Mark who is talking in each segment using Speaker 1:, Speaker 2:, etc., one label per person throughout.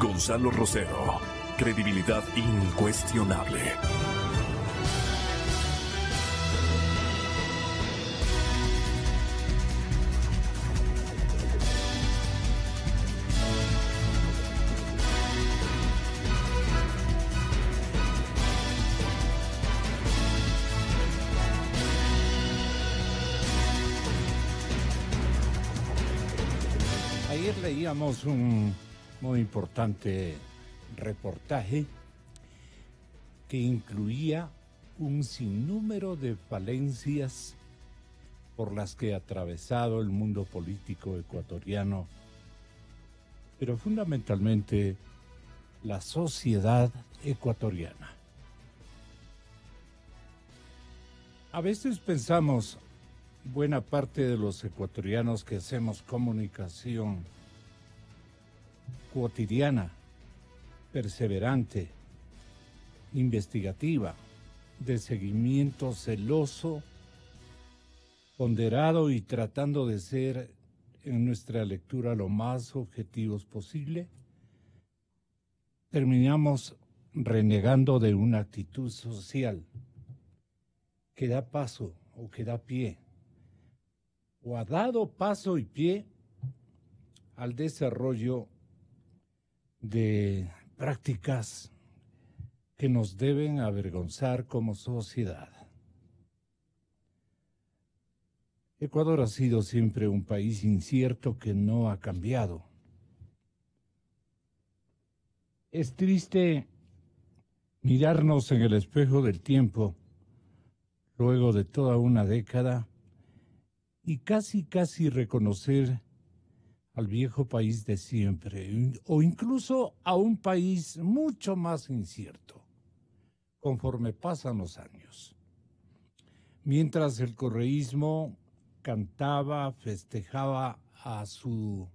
Speaker 1: Gonzalo Rosero, credibilidad incuestionable.
Speaker 2: Ayer leíamos un muy importante reportaje que incluía un sinnúmero de falencias por las que ha atravesado el mundo político ecuatoriano, pero fundamentalmente la sociedad ecuatoriana. A veces pensamos, buena parte de los ecuatorianos que hacemos comunicación cotidiana, perseverante, investigativa, de seguimiento celoso, ponderado y tratando de ser en nuestra lectura lo más objetivos posible, terminamos renegando de una actitud social que da paso o que da pie o ha dado paso y pie al desarrollo de prácticas que nos deben avergonzar como sociedad. Ecuador ha sido siempre un país incierto que no ha cambiado. Es triste mirarnos en el espejo del tiempo luego de toda una década y casi reconocer al viejo país de siempre, o incluso a un país mucho más incierto, conforme pasan los años. Mientras el correísmo cantaba, festejaba a su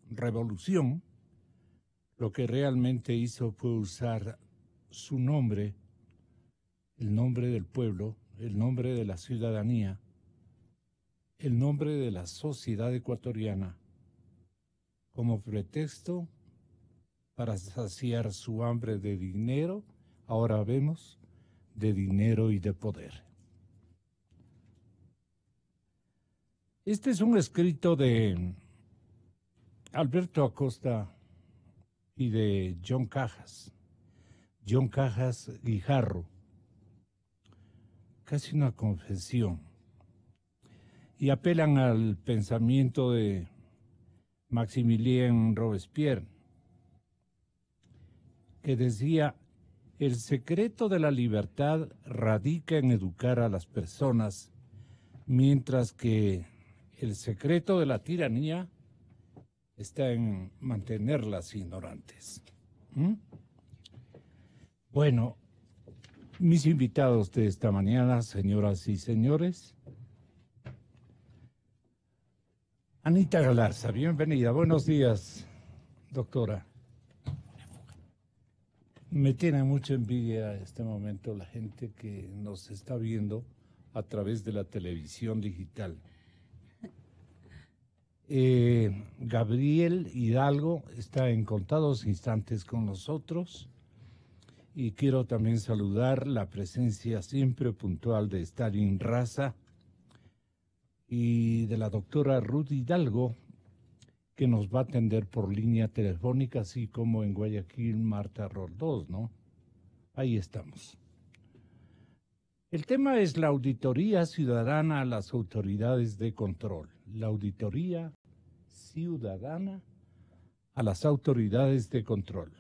Speaker 2: revolución, lo que realmente hizo fue usar su nombre, el nombre del pueblo, el nombre de la ciudadanía, el nombre de la sociedad ecuatoriana como pretexto para saciar su hambre de dinero, ahora vemos, de dinero y de poder. Este es un escrito de Alberto Acosta y de John Cajas Guijarro, casi una confesión, y apelan al pensamiento de Maximilien Robespierre, que decía: el secreto de la libertad radica en educar a las personas, mientras que el secreto de la tiranía está en mantenerlas ignorantes. Bueno, mis invitados de esta mañana, señoras y señores. Anita Galarza, bienvenida. Buenos días, doctora. Me tiene mucha envidia en este momento la gente que nos está viendo a través de la televisión digital. Gabriel Hidalgo está en contados instantes con nosotros y quiero también saludar la presencia siempre puntual de Stalin Raza y de la doctora Ruth Hidalgo, que nos va a atender por línea telefónica, así como en Guayaquil Marta Roldós, ¿no? Ahí estamos. El tema es la auditoría ciudadana a las autoridades de control. La auditoría ciudadana a las autoridades de control.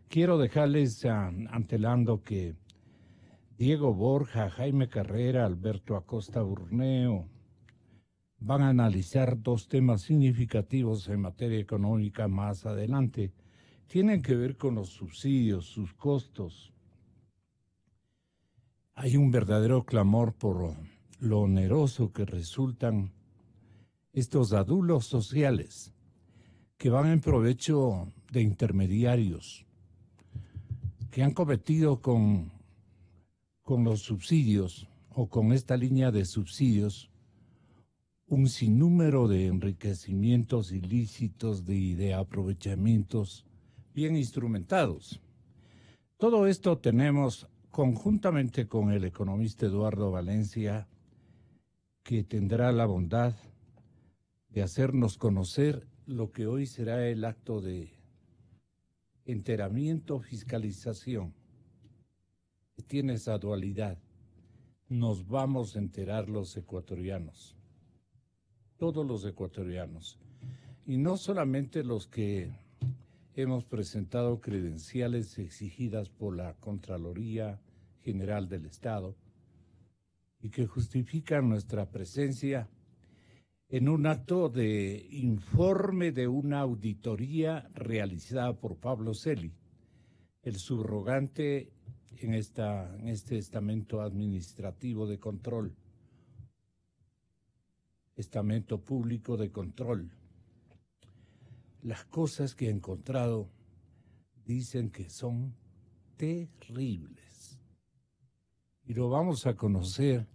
Speaker 2: Quiero dejarles antelando que Diego Borja, Jaime Carrera, Alberto Acosta Burneo van a analizar dos temas significativos en materia económica más adelante. Tienen que ver con los subsidios, sus costos. Hay un verdadero clamor por lo oneroso que resultan estos adulos sociales que van en provecho de intermediarios que han cometido con los subsidios o con esta línea de subsidios un sinnúmero de enriquecimientos ilícitos, de aprovechamientos bien instrumentados. Todo esto tenemos conjuntamente con el economista Eduardo Valencia, que tendrá la bondad de hacernos conocer lo que hoy será el acto de enteramiento, fiscalización, que tiene esa dualidad. Nos vamos a enterar los ecuatorianos, todos los ecuatorianos, y no solamente los que hemos presentado credenciales exigidas por la Contraloría General del Estado y que justifican nuestra presencia en un acto de informe de una auditoría realizada por Pablo Celi, el subrogante en este estamento administrativo de control, estamento público de control. Las cosas que he encontrado dicen que son terribles. Y lo vamos a conocer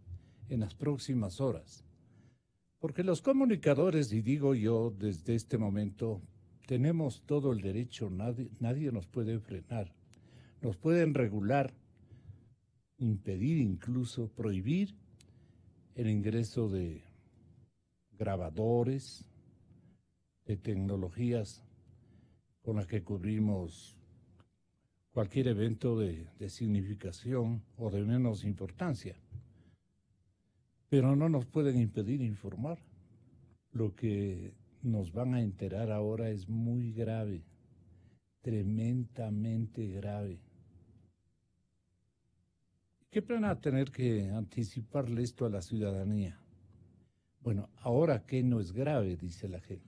Speaker 2: en las próximas horas. Porque los comunicadores, y digo yo desde este momento, tenemos todo el derecho, nadie nos puede frenar. Nos pueden regular, impedir incluso, prohibir el ingreso de grabadores, de tecnologías con las que cubrimos cualquier evento de significación o de menos importancia. Pero no nos pueden impedir informar. Lo que nos van a enterar ahora es muy grave, tremendamente grave. ¿Qué pena tener que anticiparle esto a la ciudadanía? Bueno, ahora que no es grave, dice la gente.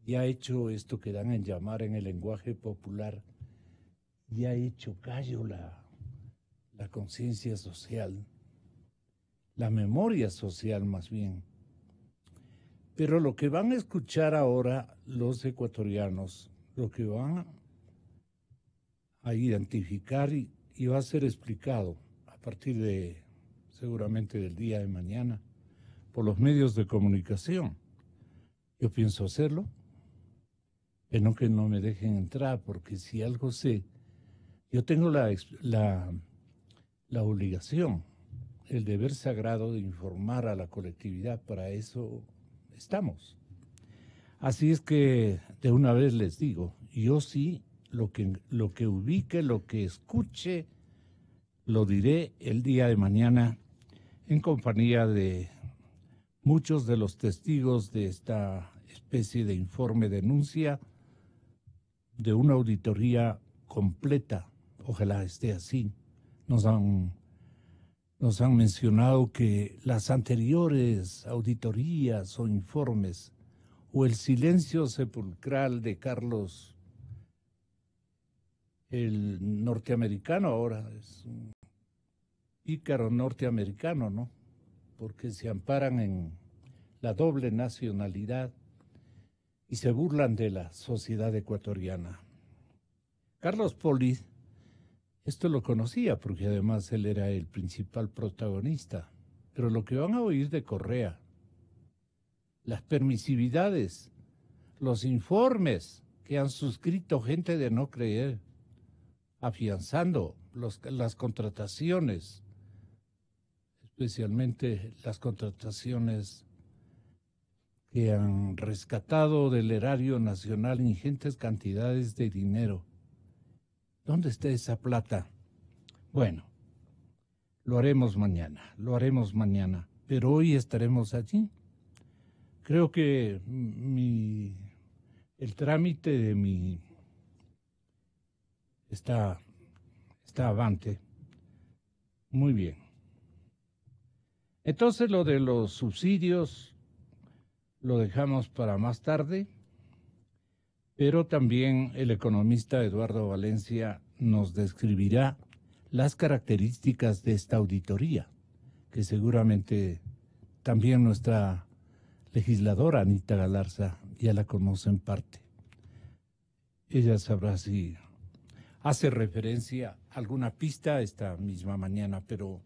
Speaker 2: Ya ha hecho esto que dan en llamar en el lenguaje popular, ya ha hecho callo la conciencia social, la memoria social más bien. Pero lo que van a escuchar ahora los ecuatorianos, lo que van a identificar y va a ser explicado a partir de seguramente del día de mañana por los medios de comunicación. Yo pienso hacerlo, pero que no me dejen entrar, porque si algo sé, yo tengo la obligación, el deber sagrado de informar a la colectividad, para eso estamos. Así es que de una vez les digo, yo sí, lo que ubique, lo que escuche, lo diré el día de mañana en compañía de muchos de los testigos de esta especie de informe denuncia de una auditoría completa. Ojalá esté así. Nos han mencionado que las anteriores auditorías o informes o el silencio sepulcral de Carlos, el norteamericano, ahora es un pícaro norteamericano, ¿no? Porque se amparan en la doble nacionalidad y se burlan de la sociedad ecuatoriana. Carlos Poli, esto lo conocía porque además él era el principal protagonista, pero lo que van a oír de Correa, las permisividades, los informes que han suscrito gente de no creer, afianzando las contrataciones, especialmente las contrataciones que han rescatado del erario nacional ingentes cantidades de dinero. ¿Dónde está esa plata? Bueno, lo haremos mañana, pero hoy estaremos allí. Creo que el trámite de mi está avante. Muy bien. Entonces lo de los subsidios lo dejamos para más tarde, pero también el economista Eduardo Valencia nos describirá las características de esta auditoría, que seguramente también nuestra legisladora Anita Galarza ya la conoce en parte. Ella sabrá si hace referencia a alguna pista esta misma mañana, pero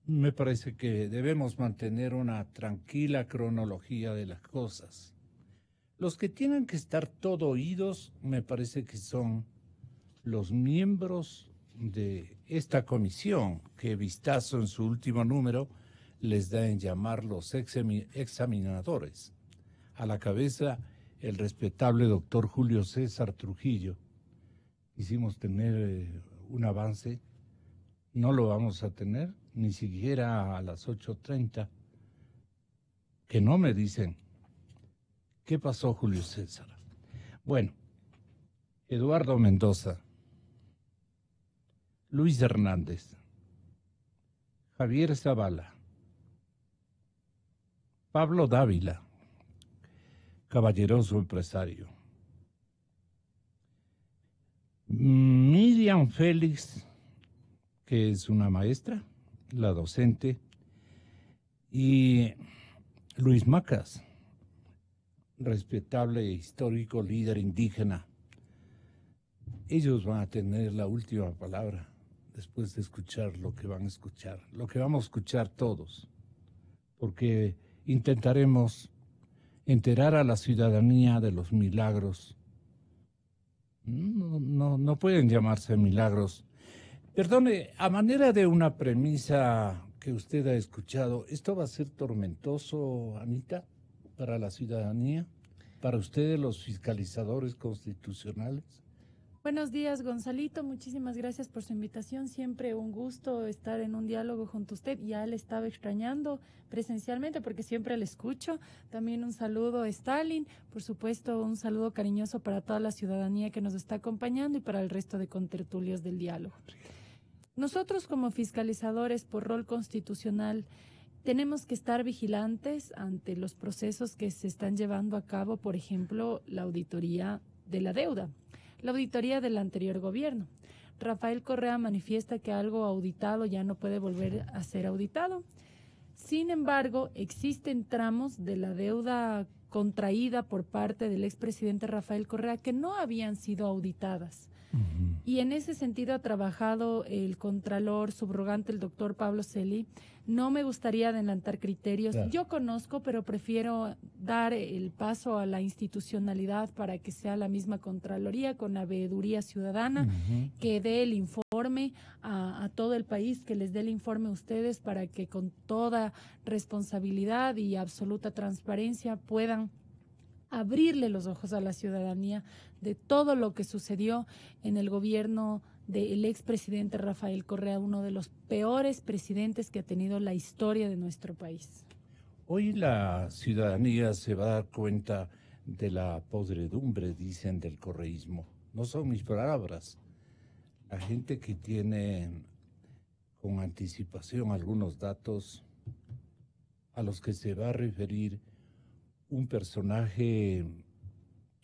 Speaker 2: me parece que debemos mantener una tranquila cronología de las cosas. Los que tienen que estar todo oídos me parece que son los miembros de esta comisión, que vistazo en su último número les da en llamar los examinadores. A la cabeza, el respetable doctor Julio César Trujillo. Quisimos tener un avance, no lo vamos a tener, ni siquiera a las 8:30, que no me dicen. ¿Qué pasó, Julio César? Bueno, Eduardo Mendoza, Luis Hernández, Javier Zavala, Pablo Dávila, caballeroso empresario, Miriam Félix, que es una maestra, la docente, y Luis Macas, respetable e histórico líder indígena. Ellos van a tener la última palabra después de escuchar lo que van a escuchar, lo que vamos a escuchar todos, porque intentaremos enterar a la ciudadanía de los milagros. No pueden llamarse milagros. Perdone, a manera de una premisa que usted ha escuchado, ¿esto va a ser tormentoso, Anita, para la ciudadanía? ¿Para ustedes, los fiscalizadores constitucionales?
Speaker 3: Buenos días, Gonzalito. Muchísimas gracias por su invitación. Siempre un gusto estar en un diálogo junto a usted. Ya le estaba extrañando presencialmente porque siempre le escucho. También un saludo a Stalin. Por supuesto, un saludo cariñoso para toda la ciudadanía que nos está acompañando y para el resto de contertulios del diálogo. Nosotros como fiscalizadores por rol constitucional tenemos que estar vigilantes ante los procesos que se están llevando a cabo, por ejemplo, la auditoría de la deuda. La auditoría del anterior gobierno. Rafael Correa manifiesta que algo auditado ya no puede volver a ser auditado. Sin embargo, existen tramos de la deuda contraída por parte del expresidente Rafael Correa que no habían sido auditadas. Y en ese sentido ha trabajado el contralor subrogante, el doctor Pablo Celi. No me gustaría adelantar criterios.
Speaker 2: Claro.
Speaker 3: Yo conozco, pero prefiero dar el paso a la institucionalidad para que sea la misma Contraloría con la veeduría ciudadana que dé el informe a todo el país, que les dé el informe a ustedes para que con toda responsabilidad y absoluta transparencia puedan abrirle los ojos a la ciudadanía de todo lo que sucedió en el gobierno del expresidente Rafael Correa, uno de los peores presidentes que ha tenido la historia de nuestro país.
Speaker 2: Hoy la ciudadanía se va a dar cuenta de la podredumbre, dicen, del correísmo. No son mis palabras. La gente que tiene con anticipación algunos datos a los que se va a referir un personaje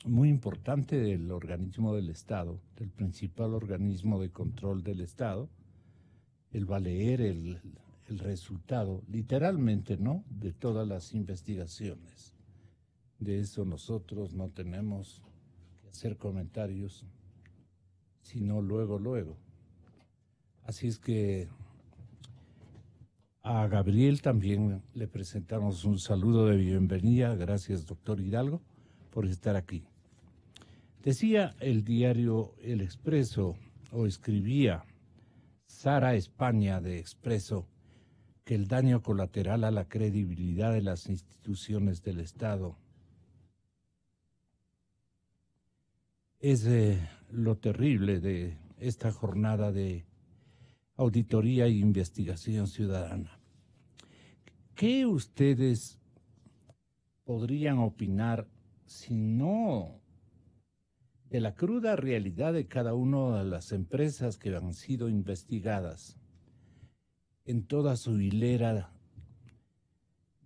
Speaker 2: muy importante del organismo del Estado, del principal organismo de control del Estado. Él va a leer el resultado, literalmente, ¿no?, de todas las investigaciones. De eso nosotros no tenemos que hacer comentarios, sino luego. Así es que a Gabriel también le presentamos un saludo de bienvenida. Gracias, doctor Hidalgo, por estar aquí. Decía el diario El Expreso, o escribía Sara España de Expreso, que el daño colateral a la credibilidad de las instituciones del Estado es lo terrible de esta jornada de auditoría e investigación ciudadana. ¿Qué ustedes podrían opinar si no de la cruda realidad de cada una de las empresas que han sido investigadas en toda su hilera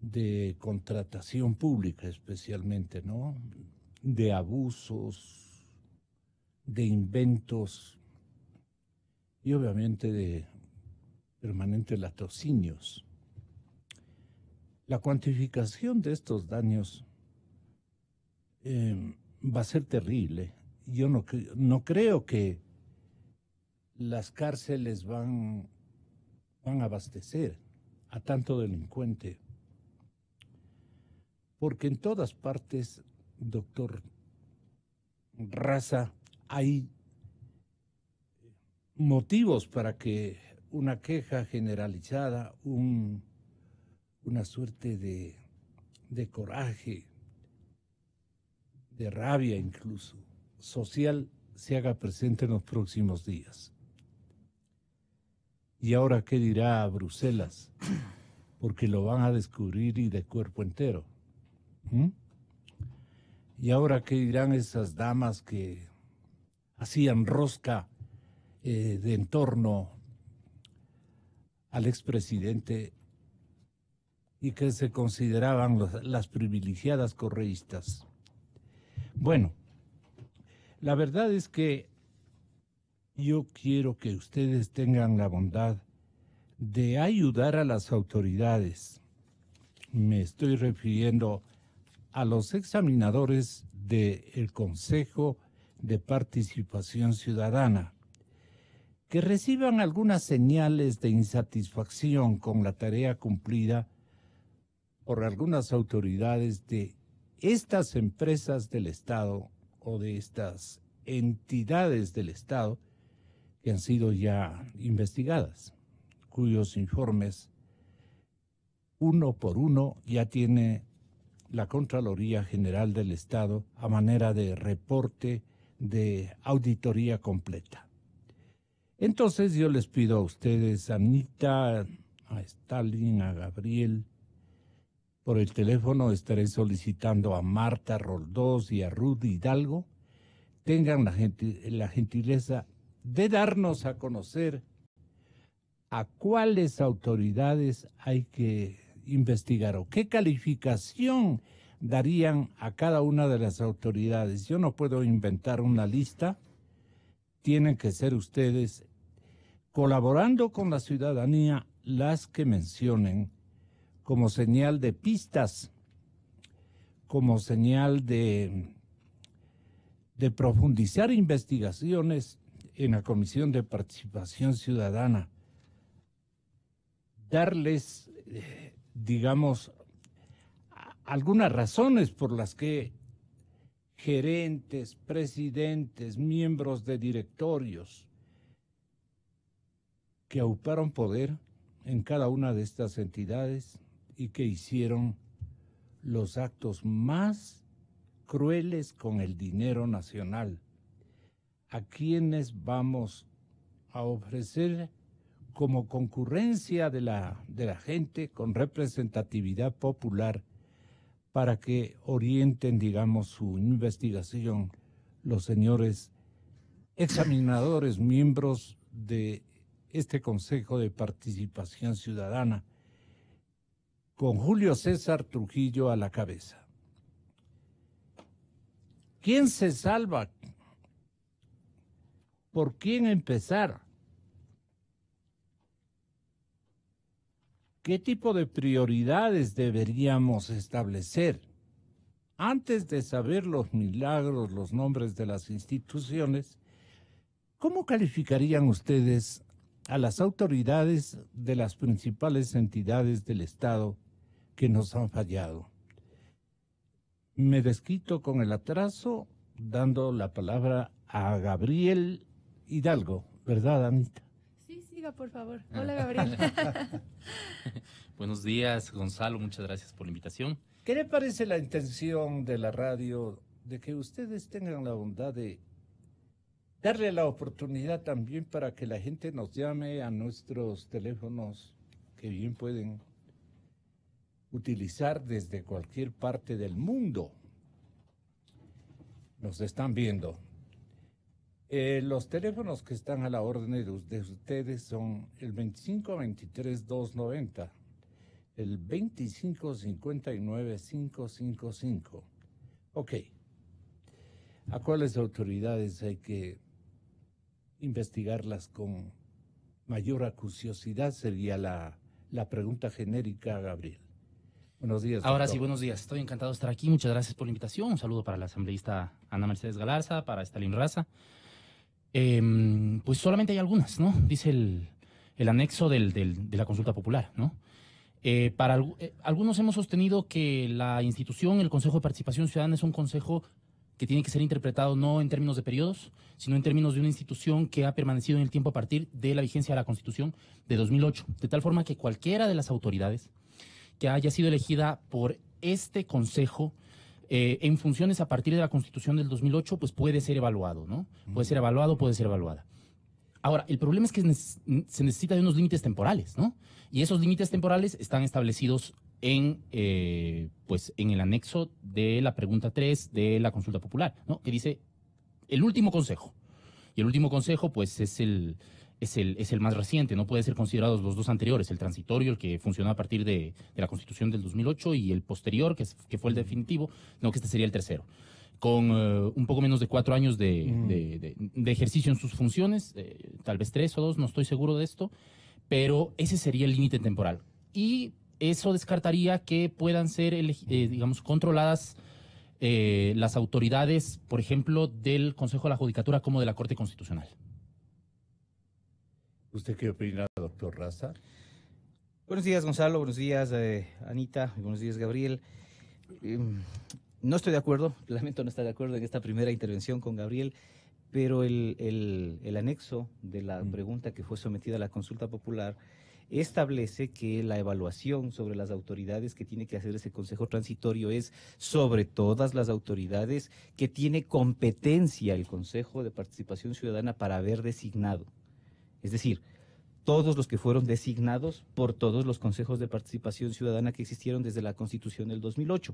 Speaker 2: de contratación pública, especialmente, ¿no?, de abusos, de inventos y obviamente de permanentes latrocinios? La cuantificación de estos daños va a ser terrible. Yo no creo que las cárceles van a abastecer a tanto delincuente, porque en todas partes doctor Raza, hay motivos para que una queja generalizada, una suerte de coraje, de rabia incluso, social, se haga presente en los próximos días. ¿Y ahora qué dirá Bruselas? Porque lo van a descubrir y de cuerpo entero. ¿Mm? ¿Y ahora qué dirán esas damas que hacían rosca de en torno al expresidente y que se consideraban las privilegiadas correístas? Bueno, la verdad es que yo quiero que ustedes tengan la bondad de ayudar a las autoridades. Me estoy refiriendo a los examinadores del Consejo de Participación Ciudadana, que reciban algunas señales de insatisfacción con la tarea cumplida por algunas autoridades de estas empresas del Estado o de estas entidades del Estado que han sido ya investigadas, cuyos informes uno por uno ya tiene la Contraloría General del Estado a manera de reporte de auditoría completa. Entonces yo les pido a ustedes, a Anita, a Stalin, a Gabriel, por el teléfono estaré solicitando a Marta Roldós y a Ruth Hidalgo, tengan la gentileza de darnos a conocer a cuáles autoridades hay que investigar o qué calificación darían a cada una de las autoridades. Yo no puedo inventar una lista, tienen que ser ustedes, colaborando con la ciudadanía, las que mencionen como señal de pistas, como señal de profundizar investigaciones en la Comisión de Participación Ciudadana, darles, digamos, algunas razones por las que gerentes, presidentes, miembros de directorios que auparon poder en cada una de estas entidades y que hicieron los actos más crueles con el dinero nacional. ¿A quiénes vamos a ofrecer como concurrencia de la gente con representatividad popular para que orienten, digamos, su investigación los señores examinadores, miembros de este Consejo de Participación Ciudadana, con Julio César Trujillo a la cabeza? ¿Quién se salva? ¿Por quién empezar? ¿Qué tipo de prioridades deberíamos establecer? Antes de saber los milagros, los nombres de las instituciones, ¿cómo calificarían ustedes a las autoridades de las principales entidades del Estado que nos han fallado? Me desquito con el atraso, dando la palabra a Gabriel Hidalgo, ¿verdad, Anita?
Speaker 3: Sí, siga, por favor. Hola, Gabriel.
Speaker 4: Buenos días, Gonzalo, muchas gracias por la invitación.
Speaker 2: ¿Qué le parece la intención de la radio de que ustedes tengan la bondad de darle la oportunidad también para que la gente nos llame a nuestros teléfonos que bien pueden utilizar desde cualquier parte del mundo? Nos están viendo. Los teléfonos que están a la orden de ustedes son el 2523-290, el 2559-555. Ok. ¿A cuáles autoridades hay que investigarlas con mayor acuciosidad? Sería la pregunta genérica, Gabriel. Buenos días.
Speaker 4: Ahora
Speaker 2: doctor.
Speaker 4: sí, buenos días. Estoy encantado de estar aquí. Muchas gracias por la invitación. Un saludo para la asambleísta Ana Mercedes Galarza, para Stalin Raza. Pues solamente hay algunas, ¿no? Dice el anexo de la consulta popular, ¿no? Algunos hemos sostenido que la institución, el Consejo de Participación Ciudadana, es un consejo que tiene que ser interpretado no en términos de periodos, sino en términos de una institución que ha permanecido en el tiempo a partir de la vigencia de la Constitución de 2008, de tal forma que cualquiera de las autoridades que haya sido elegida por este consejo en funciones a partir de la Constitución del 2008, pues puede ser evaluado, ¿no? Puede ser evaluado, puede ser evaluada. Ahora, el problema es que se necesita de unos límites temporales, ¿no? Y esos límites temporales están establecidos pues, en el anexo de la pregunta 3 de la consulta popular, ¿no? Que dice el último consejo. Y el último consejo, pues, es el más reciente, no puede ser considerados los dos anteriores, el transitorio, el que funcionó a partir de la Constitución del 2008, y el posterior, que fue el definitivo, no, que este sería el tercero. Con un poco menos de 4 años de ejercicio en sus funciones, tal vez 3 o 2, no estoy seguro de esto, pero ese sería el límite temporal. Y eso descartaría que puedan ser, digamos, controladas las autoridades, por ejemplo, del Consejo de la Judicatura como de la Corte Constitucional.
Speaker 2: ¿Usted qué opina, doctor Raza?
Speaker 5: Buenos días, Gonzalo. Buenos días, Anita. Y buenos días, Gabriel. No estoy de acuerdo, lamento no estar de acuerdo en esta primera intervención con Gabriel, pero el anexo de la pregunta que fue sometida a la consulta popular establece que la evaluación sobre las autoridades que tiene que hacer ese consejo transitorio es sobre todas las autoridades que tiene competencia el Consejo de Participación Ciudadana para haber designado. Es decir, todos los que fueron designados por todos los consejos de participación ciudadana que existieron desde la Constitución del 2008.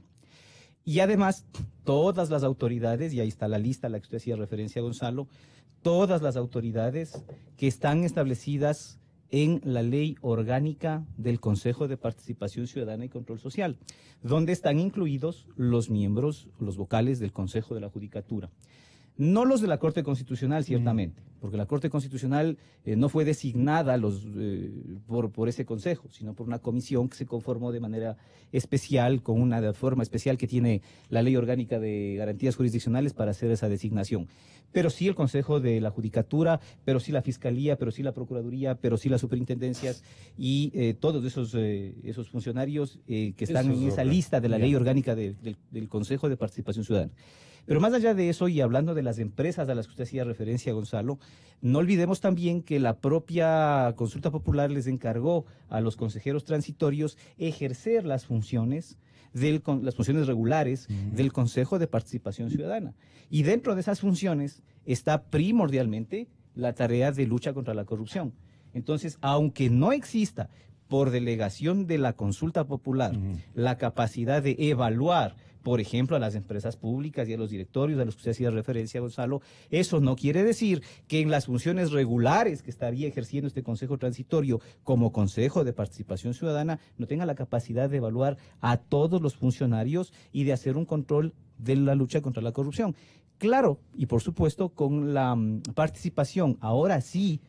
Speaker 5: Y además, todas las autoridades, y ahí está la lista a la que usted hacía referencia, Gonzalo, todas las autoridades que están establecidas en la ley orgánica del Consejo de Participación Ciudadana y Control Social, donde están incluidos los miembros, los vocales del Consejo de la Judicatura. No los de la Corte Constitucional, ciertamente, porque la Corte Constitucional no fue designada por ese consejo, sino por una comisión que se conformó de manera especial, con una forma especial que tiene la Ley Orgánica de Garantías Jurisdiccionales para hacer esa designación. Pero sí el Consejo de la Judicatura, pero sí la Fiscalía, pero sí la Procuraduría, pero sí las superintendencias y todos esos funcionarios que están en esa lista de la Ley Orgánica del Consejo de Participación Ciudadana. Pero más allá de eso, y hablando de las empresas a las que usted hacía referencia, Gonzalo, no olvidemos también que la propia consulta popular les encargó a los consejeros transitorios ejercer las funciones regulares del Consejo de Participación Ciudadana. Y dentro de esas funciones está primordialmente la tarea de lucha contra la corrupción. Entonces, aunque no exista por delegación de la consulta popular la capacidad de evaluar, por ejemplo, a las empresas públicas y a los directorios a los que usted hacía referencia, Gonzalo, eso no quiere decir que en las funciones regulares que estaría ejerciendo este Consejo Transitorio como Consejo de Participación Ciudadana no tenga la capacidad de evaluar a todos los funcionarios y de hacer un control de la lucha contra la corrupción. Claro, y por supuesto con la participación, ahora sí,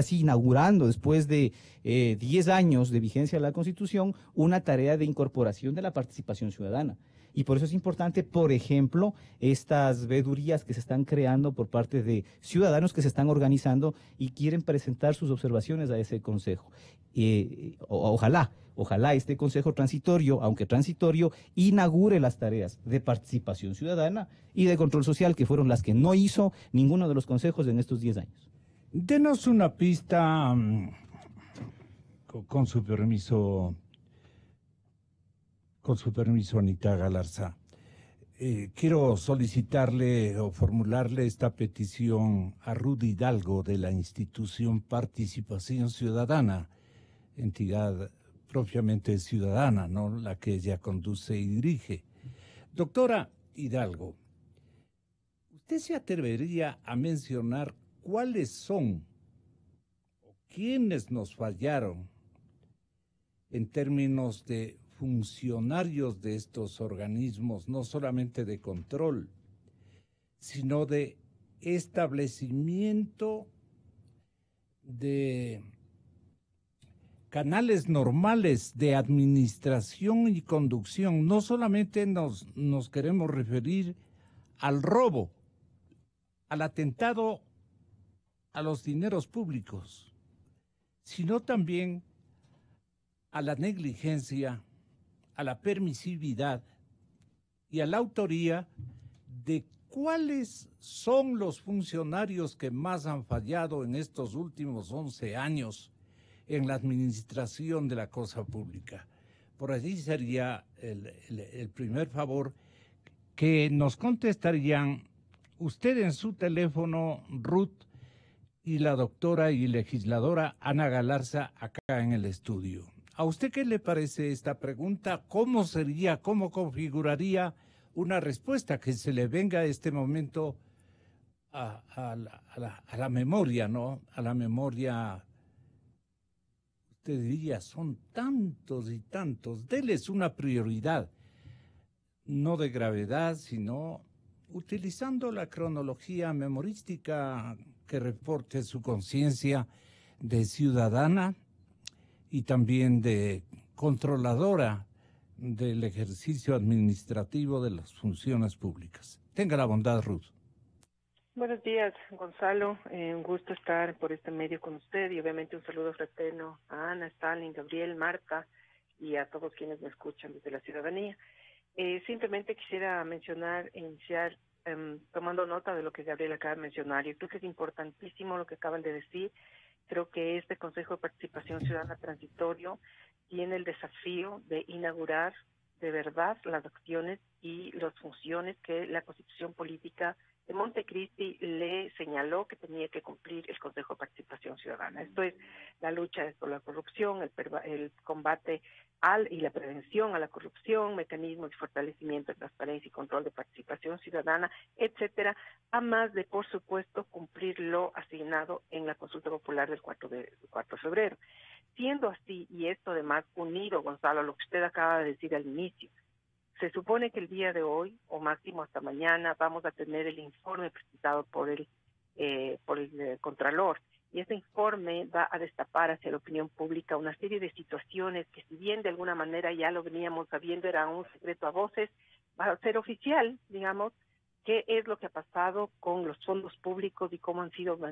Speaker 5: inaugurando después de 10 años de vigencia de la Constitución, una tarea de incorporación de la participación ciudadana. Y por eso es importante, por ejemplo, estas veedurías que se están creando por parte de ciudadanos que se están organizando y quieren presentar sus observaciones a ese consejo. Ojalá este consejo transitorio, aunque transitorio, inaugure las tareas de participación ciudadana y de control social, que fueron las que no hizo ninguno de los consejos en estos 10 años.
Speaker 2: Denos una pista, con su permiso, Anita Galarza. Quiero solicitarle o formularle esta petición a Rudy Hidalgo de la institución Participación Ciudadana, entidad propiamente ciudadana, ¿no?, la que ella conduce y dirige. Doctora Hidalgo, ¿usted se atrevería a mencionar cuáles son o quiénes nos fallaron en términos de funcionarios de estos organismos, no solamente de control, sino de establecimiento de canales normales de administración y conducción? No solamente nos queremos referir al robo, al atentado a los dineros públicos, sino también a la negligencia, a la permisividad y a la autoría de cuáles son los funcionarios que más han fallado en estos últimos 11 años en la administración de la cosa pública. Por allí sería el primer favor, que nos contestarían usted en su teléfono, Ruth, y la doctora y legisladora Ana Galarza acá en el estudio. ¿A usted qué le parece esta pregunta? ¿Cómo sería, cómo configuraría una respuesta que se le venga a este momento a la memoria, ¿no? A la memoria, usted diría, son tantos y tantos. Deles una prioridad, no de gravedad, sino utilizando la cronología memorística que reporte su conciencia de ciudadana y también de controladora del ejercicio administrativo de las funciones públicas. Tenga la bondad, Ruth.
Speaker 6: Buenos días, Gonzalo. Un gusto estar por este medio con usted y obviamente un saludo fraterno a Ana, Stalin, Gabriel, Marta y a todos quienes me escuchan desde la ciudadanía. Simplemente quisiera mencionar e iniciar tomando nota de lo que Gabriel acaba de mencionar. Yo creo que es importantísimo lo que acaban de decir. Creo que este Consejo de Participación Ciudadana Transitorio tiene el desafío de inaugurar de verdad las acciones y las funciones que la Constitución Política de Montecristi le señaló que tenía que cumplir el Consejo de Participación Ciudadana. Esto es la lucha por la corrupción, el combate y la prevención a la corrupción, mecanismos de fortalecimiento de transparencia y control de participación ciudadana, etcétera, a más de, por supuesto, cumplir lo asignado en la consulta popular del 4 de febrero. Siendo así, y esto además unido, Gonzalo, a lo que usted acaba de decir al inicio, se supone que el día de hoy, o máximo hasta mañana, vamos a tener el informe presentado por el Contralor. Y ese informe va a destapar hacia la opinión pública una serie de situaciones que, si bien de alguna manera ya lo veníamos sabiendo, era un secreto a voces, va a ser oficial, digamos, qué es lo que ha pasado con los fondos públicos y cómo han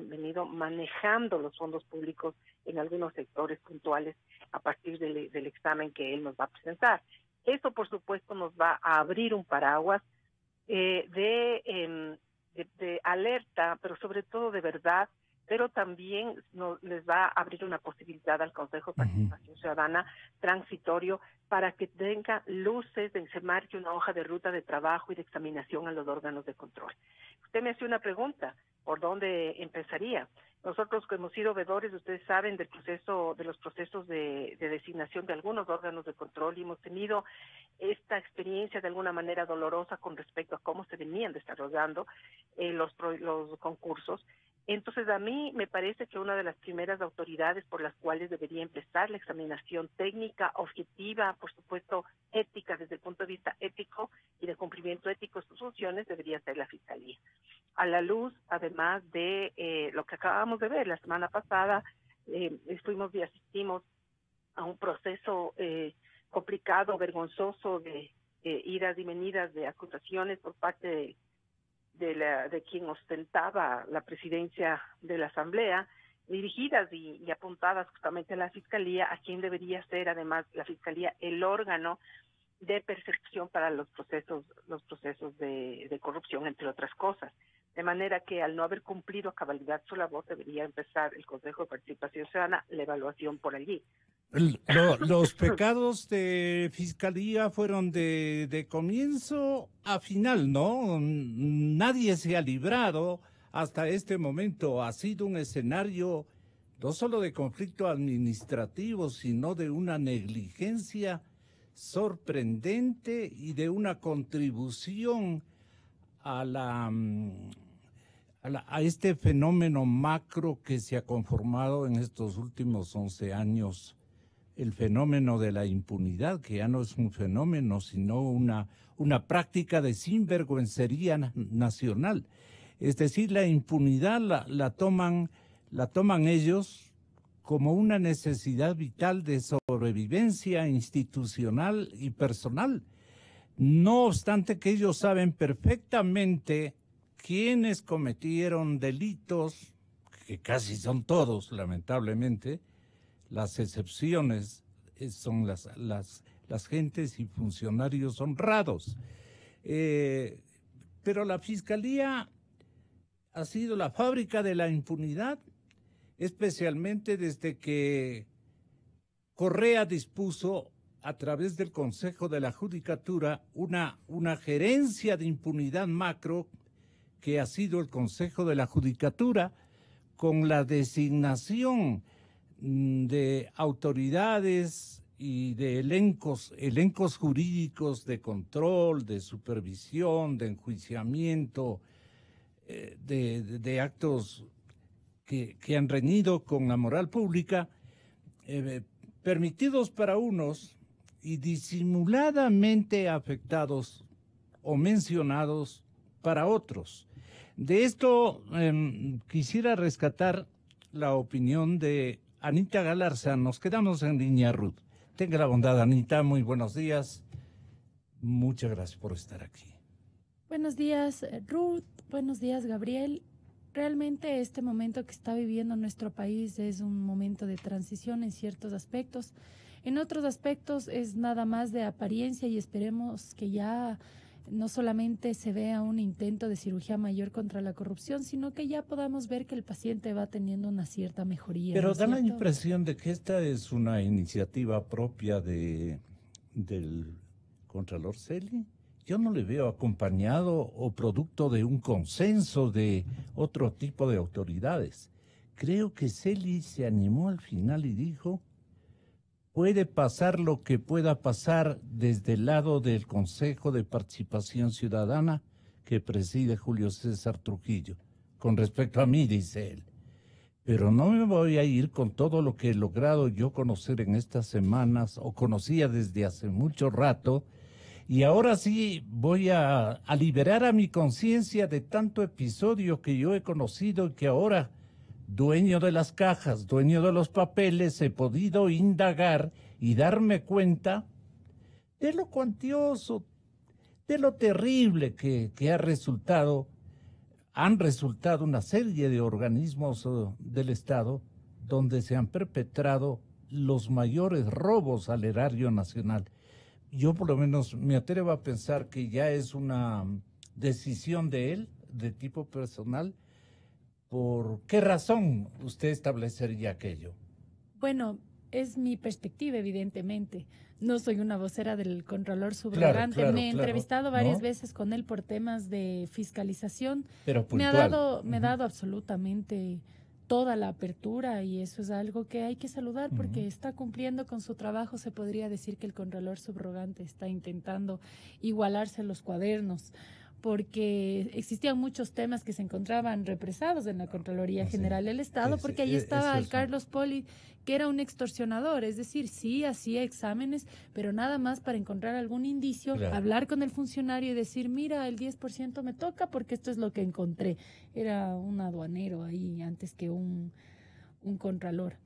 Speaker 6: venido manejando los fondos públicos en algunos sectores puntuales a partir del examen que él nos va a presentar. Eso, por supuesto, nos va a abrir un paraguas de alerta, pero sobre todo de verdad, pero también les va a abrir una posibilidad al Consejo de Participación Ciudadana transitorio para que tenga luces, se marque una hoja de ruta de trabajo y de examinación a los órganos de control. Usted me hacía una pregunta, ¿por dónde empezaría? Nosotros que hemos sido veedores, ustedes saben, de los procesos de designación de algunos órganos de control, y hemos tenido esta experiencia de alguna manera dolorosa con respecto a cómo se venían desarrollando los concursos. Entonces, a mí me parece que una de las primeras autoridades por las cuales debería empezar la examinación técnica, objetiva, por supuesto, ética, desde el punto de vista ético y de cumplimiento ético de sus funciones, debería ser la Fiscalía. A la luz, además de lo que acabamos de ver la semana pasada, fuimos y asistimos a un proceso complicado, vergonzoso, de idas y venidas de acusaciones por parte de quien ostentaba la presidencia de la Asamblea, dirigidas y apuntadas justamente a la Fiscalía, a quien debería ser además la Fiscalía el órgano de percepción para los procesos de corrupción, entre otras cosas. De manera que al no haber cumplido a cabalidad su labor, debería empezar el Consejo de Participación Ciudadana la evaluación por allí.
Speaker 2: Los pecados de Fiscalía fueron de comienzo a final, ¿no? Nadie se ha librado hasta este momento. Ha sido un escenario no solo de conflicto administrativo, sino de una negligencia sorprendente y de una contribución a este fenómeno macro que se ha conformado en estos últimos 11 años. El fenómeno de la impunidad, que ya no es un fenómeno, sino una práctica de sinvergüencería nacional. Es decir, la impunidad la toman ellos como una necesidad vital de sobrevivencia institucional y personal. No obstante que ellos saben perfectamente quiénes cometieron delitos, que casi son todos, lamentablemente. Las excepciones son las gentes y funcionarios honrados. Pero la Fiscalía ha sido la fábrica de la impunidad, especialmente desde que Correa dispuso a través del Consejo de la Judicatura una gerencia de impunidad macro que ha sido el Consejo de la Judicatura, con la designación de autoridades y de elencos jurídicos de control, de supervisión, de enjuiciamiento, de actos que han reñido con la moral pública, permitidos para unos y disimuladamente afectados o mencionados para otros. De esto quisiera rescatar la opinión de Anita Galarza. Nos quedamos en línea, Ruth. Tenga la bondad, Anita. Muy buenos días. Muchas gracias por estar aquí.
Speaker 3: Buenos días, Ruth. Buenos días, Gabriel. Realmente este momento que está viviendo nuestro país es un momento de transición en ciertos aspectos. En otros aspectos es nada más de apariencia y esperemos que ya no solamente se vea un intento de cirugía mayor contra la corrupción, sino que ya podamos ver que el paciente va teniendo una cierta mejoría.
Speaker 2: Pero
Speaker 3: ¿no
Speaker 2: da la
Speaker 3: cierto?
Speaker 2: impresión de que esta es una iniciativa propia del Contralor Celi. Yo no le veo acompañado o producto de un consenso de otro tipo de autoridades. Creo que Celi se animó al final y dijo: puede pasar lo que pueda pasar desde el lado del Consejo de Participación Ciudadana que preside Julio César Trujillo. Con respecto a mí, dice él. Pero no me voy a ir con todo lo que he logrado yo conocer en estas semanas, o conocía desde hace mucho rato, y ahora sí voy a liberar a mi conciencia de tanto episodio que yo he conocido y que ahora, dueño de las cajas, dueño de los papeles, he podido indagar y darme cuenta de lo cuantioso, de lo terrible que han resultado una serie de organismos del Estado donde se han perpetrado los mayores robos al erario nacional. Yo por lo menos me atrevo a pensar que ya es una decisión de él, de tipo personal. ¿Por qué razón usted establecería aquello?
Speaker 3: Bueno, es mi perspectiva, evidentemente. No soy una vocera del Contralor Subrogante.
Speaker 2: Claro,
Speaker 3: Me he entrevistado varias
Speaker 2: ¿no?
Speaker 3: veces con él por temas de fiscalización.
Speaker 2: Pero
Speaker 3: Me ha
Speaker 2: puntual.
Speaker 3: me ha dado absolutamente toda la apertura y eso es algo que hay que saludar porque está cumpliendo con su trabajo. Se podría decir que el Contralor Subrogante está intentando igualarse a los cuadernos, porque existían muchos temas que se encontraban represados en la Contraloría General del Estado, porque ahí estaba el Carlos Poli, que era un extorsionador, es decir, sí hacía exámenes, pero nada más para encontrar algún indicio,
Speaker 2: Claro.
Speaker 3: hablar con el funcionario y decir, mira, el 10% me toca porque esto es lo que encontré. Era un aduanero ahí antes que un contralor.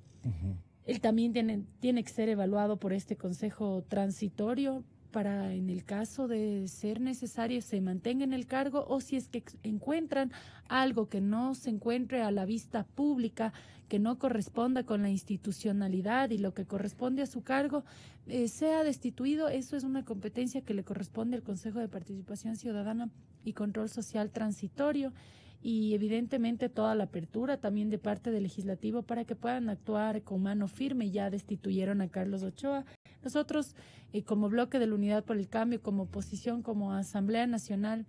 Speaker 3: Él también tiene que ser evaluado por este consejo transitorio para, en el caso de ser necesario, se mantenga en el cargo, o si es que encuentran algo que no se encuentre a la vista pública, que no corresponda con la institucionalidad y lo que corresponde a su cargo, sea destituido. Eso es una competencia que le corresponde al Consejo de Participación Ciudadana y Control Social Transitorio, y evidentemente toda la apertura también de parte del legislativo para que puedan actuar con mano firme. Ya destituyeron a Carlos Ochoa. Nosotros, como bloque de la Unidad por el Cambio, como oposición, como Asamblea Nacional,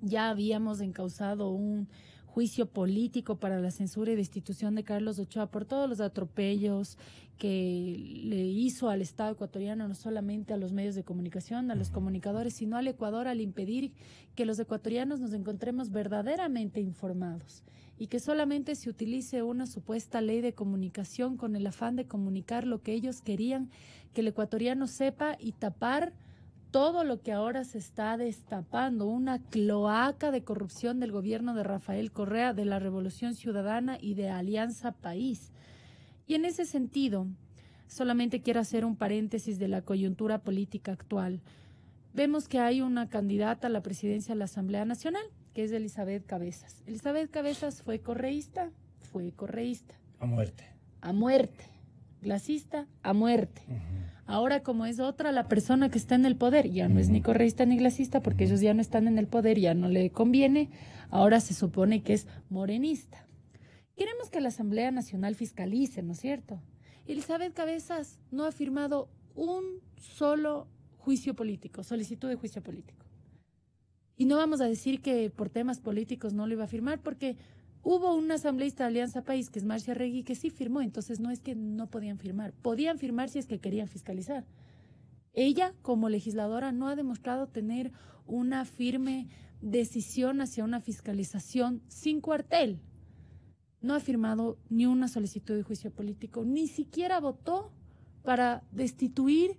Speaker 3: ya habíamos encauzado un juicio político para la censura y destitución de Carlos Ochoa por todos los atropellos que le hizo al Estado ecuatoriano, no solamente a los medios de comunicación, a los comunicadores, sino al Ecuador, al impedir que los ecuatorianos nos encontremos verdaderamente informados y que solamente se utilice una supuesta ley de comunicación con el afán de comunicar lo que ellos querían que el ecuatoriano sepa y tapar todo lo que ahora se está destapando, una cloaca de corrupción del gobierno de Rafael Correa, de la Revolución Ciudadana y de Alianza País. Y en ese sentido, solamente quiero hacer un paréntesis de la coyuntura política actual. Vemos que hay una candidata a la presidencia de la Asamblea Nacional, que es Elizabeth Cabezas. Elizabeth Cabezas fue correísta.
Speaker 2: A muerte.
Speaker 3: A muerte. Clasista, a muerte. Ahora, como es otra la persona que está en el poder, ya no es ni correísta ni glasista, porque ellos ya no están en el poder, ya no le conviene, ahora se supone que es morenista. Queremos que la Asamblea Nacional fiscalice, ¿no es cierto? Elizabeth Cabezas no ha firmado un solo juicio político, solicitud de juicio político. Y no vamos a decir que por temas políticos no lo iba a firmar, porque hubo un asambleísta de Alianza País, que es Marcia Regui, que sí firmó, entonces no es que no podían firmar si es que querían fiscalizar. Ella, como legisladora, no ha demostrado tener una firme decisión hacia una fiscalización sin cuartel. No ha firmado ni una solicitud de juicio político, ni siquiera votó para destituir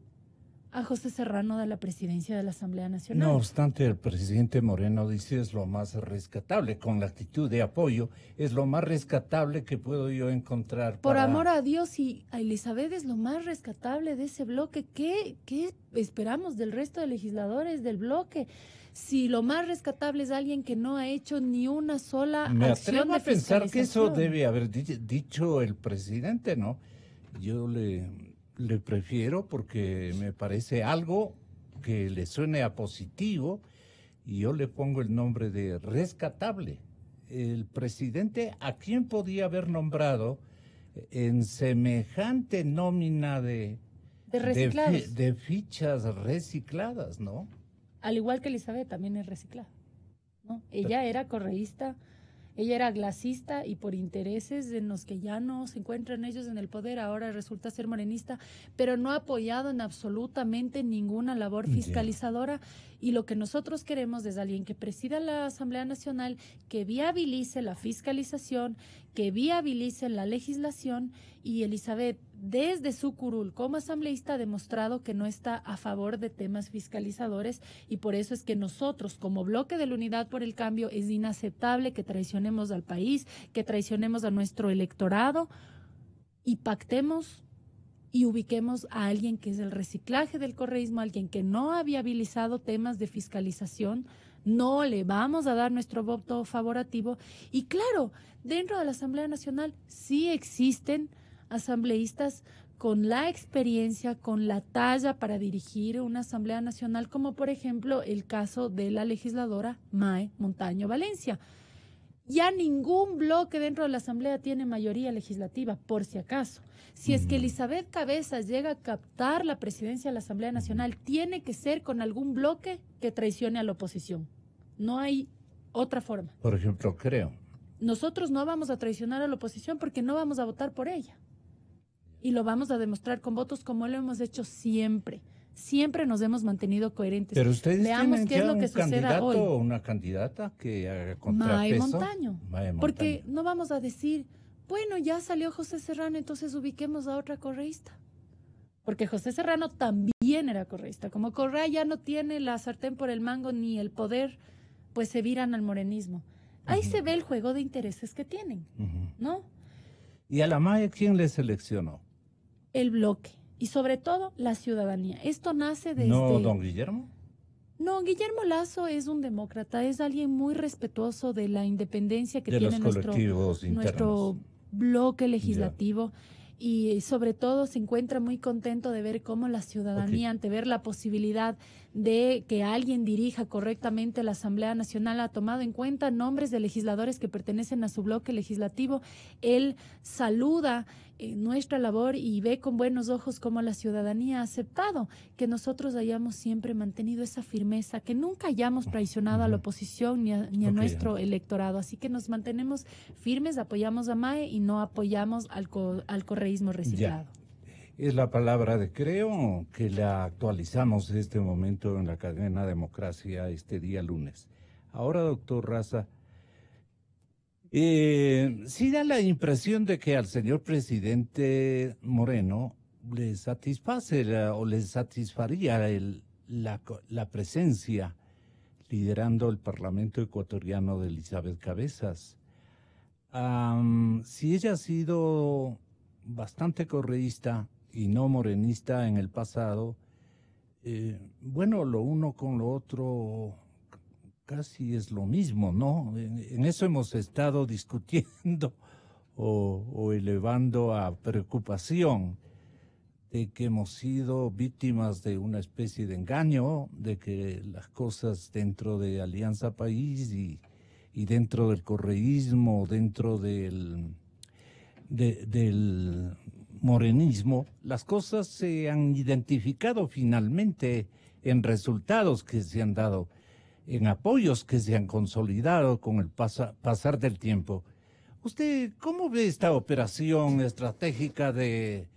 Speaker 3: a José Serrano de la presidencia de la Asamblea Nacional.
Speaker 2: No obstante, el presidente Moreno dice es lo más rescatable, con la actitud de apoyo, es lo más rescatable que puedo yo encontrar.
Speaker 3: Por amor a Dios, y a Elizabeth es lo más rescatable de ese bloque. ¿Qué esperamos del resto de legisladores del bloque? Si lo más rescatable es alguien que no ha hecho ni una sola
Speaker 2: Me
Speaker 3: acción
Speaker 2: atrevo
Speaker 3: de
Speaker 2: a pensar que eso
Speaker 3: fiscalización.
Speaker 2: debe haber dicho el presidente, ¿no? Yo le prefiero porque me parece algo que le suene a positivo y yo le pongo el nombre de rescatable. El presidente, ¿a quién podía haber nombrado en semejante nómina de
Speaker 3: reciclados?
Speaker 2: de fichas recicladas, ¿no?
Speaker 3: Al igual que Elizabeth, también es reciclada, ¿no? Ella era correísta, ella era glasista y por intereses en los que ya no se encuentran ellos en el poder, ahora resulta ser morenista, pero no ha apoyado en absolutamente ninguna labor fiscalizadora. Y lo que nosotros queremos es alguien que presida la Asamblea Nacional, que viabilice la fiscalización, que viabilice la legislación. Y Elizabeth, desde su curul como asambleísta, ha demostrado que no está a favor de temas fiscalizadores, y por eso es que nosotros, como bloque de la Unidad por el Cambio, es inaceptable que traicionemos al país, que traicionemos a nuestro electorado, y pactemos y ubiquemos a alguien que es el reciclaje del correísmo, alguien que no ha viabilizado temas de fiscalización. No le vamos a dar nuestro voto favorativo. Y claro, dentro de la Asamblea Nacional sí existen asambleístas con la experiencia, con la talla para dirigir una Asamblea Nacional, como por ejemplo el caso de la legisladora Mae Montaño Valencia. Ya ningún bloque dentro de la Asamblea tiene mayoría legislativa, por si acaso. Si es que Elizabeth Cabezas llega a captar la presidencia de la Asamblea Nacional, tiene que ser con algún bloque que traicione a la oposición. No hay otra forma.
Speaker 2: Por ejemplo, creo.
Speaker 3: Nosotros no vamos a traicionar a la oposición porque no vamos a votar por ella. Y lo vamos a demostrar con votos como lo hemos hecho siempre. Siempre nos hemos mantenido coherentes.
Speaker 2: Pero ustedes
Speaker 3: veamos
Speaker 2: tienen
Speaker 3: qué es
Speaker 2: ya
Speaker 3: lo que
Speaker 2: un
Speaker 3: suceda
Speaker 2: candidato
Speaker 3: hoy.
Speaker 2: o una candidata que haga contrapeso.
Speaker 3: Mae Montaño.
Speaker 2: Mae Montaño.
Speaker 3: Porque no vamos a decir, bueno, ya salió José Serrano, entonces ubiquemos a otra correísta. Porque José Serrano también era correísta. Como Correa ya no tiene la sartén por el mango ni el poder, pues se viran al morenismo. Ahí se ve el juego de intereses que tienen, ¿no?
Speaker 2: ¿Y a la Mae quién le seleccionó?
Speaker 3: El bloque. Y sobre todo, la ciudadanía. Esto nace desde...
Speaker 2: ¿No don Guillermo?
Speaker 3: No, Guillermo Lasso es un demócrata, es alguien muy respetuoso de la independencia que
Speaker 2: De
Speaker 3: tiene
Speaker 2: los colectivos
Speaker 3: nuestro bloque legislativo. Y sobre todo se encuentra muy contento de ver cómo la ciudadanía, ante ver la posibilidad de que alguien dirija correctamente la Asamblea Nacional, ha tomado en cuenta nombres de legisladores que pertenecen a su bloque legislativo. Él saluda nuestra labor y ve con buenos ojos cómo la ciudadanía ha aceptado que nosotros hayamos siempre mantenido esa firmeza, que nunca hayamos traicionado a la oposición ni a nuestro electorado. Así que nos mantenemos firmes, apoyamos a Mae y no apoyamos al correísmo reciclado.
Speaker 2: Ya. Es la palabra de creo que la actualizamos en este momento en la cadena Democracia este día lunes. Ahora, doctor Raza, sí da la impresión de que al señor presidente Moreno le satisface o le satisfaría la presencia liderando el Parlamento ecuatoriano de Elizabeth Cabezas. Si ella ha sido bastante correísta y no morenista en el pasado, bueno, lo uno con lo otro casi es lo mismo, ¿no? En eso hemos estado discutiendo o elevando a preocupación. de que hemos sido víctimas de una especie de engaño, de que las cosas dentro de Alianza País y dentro del correísmo, dentro del morenismo, las cosas se han identificado finalmente en resultados que se han dado, en apoyos que se han consolidado con el pasar del tiempo. ¿Usted cómo ve esta operación estratégica del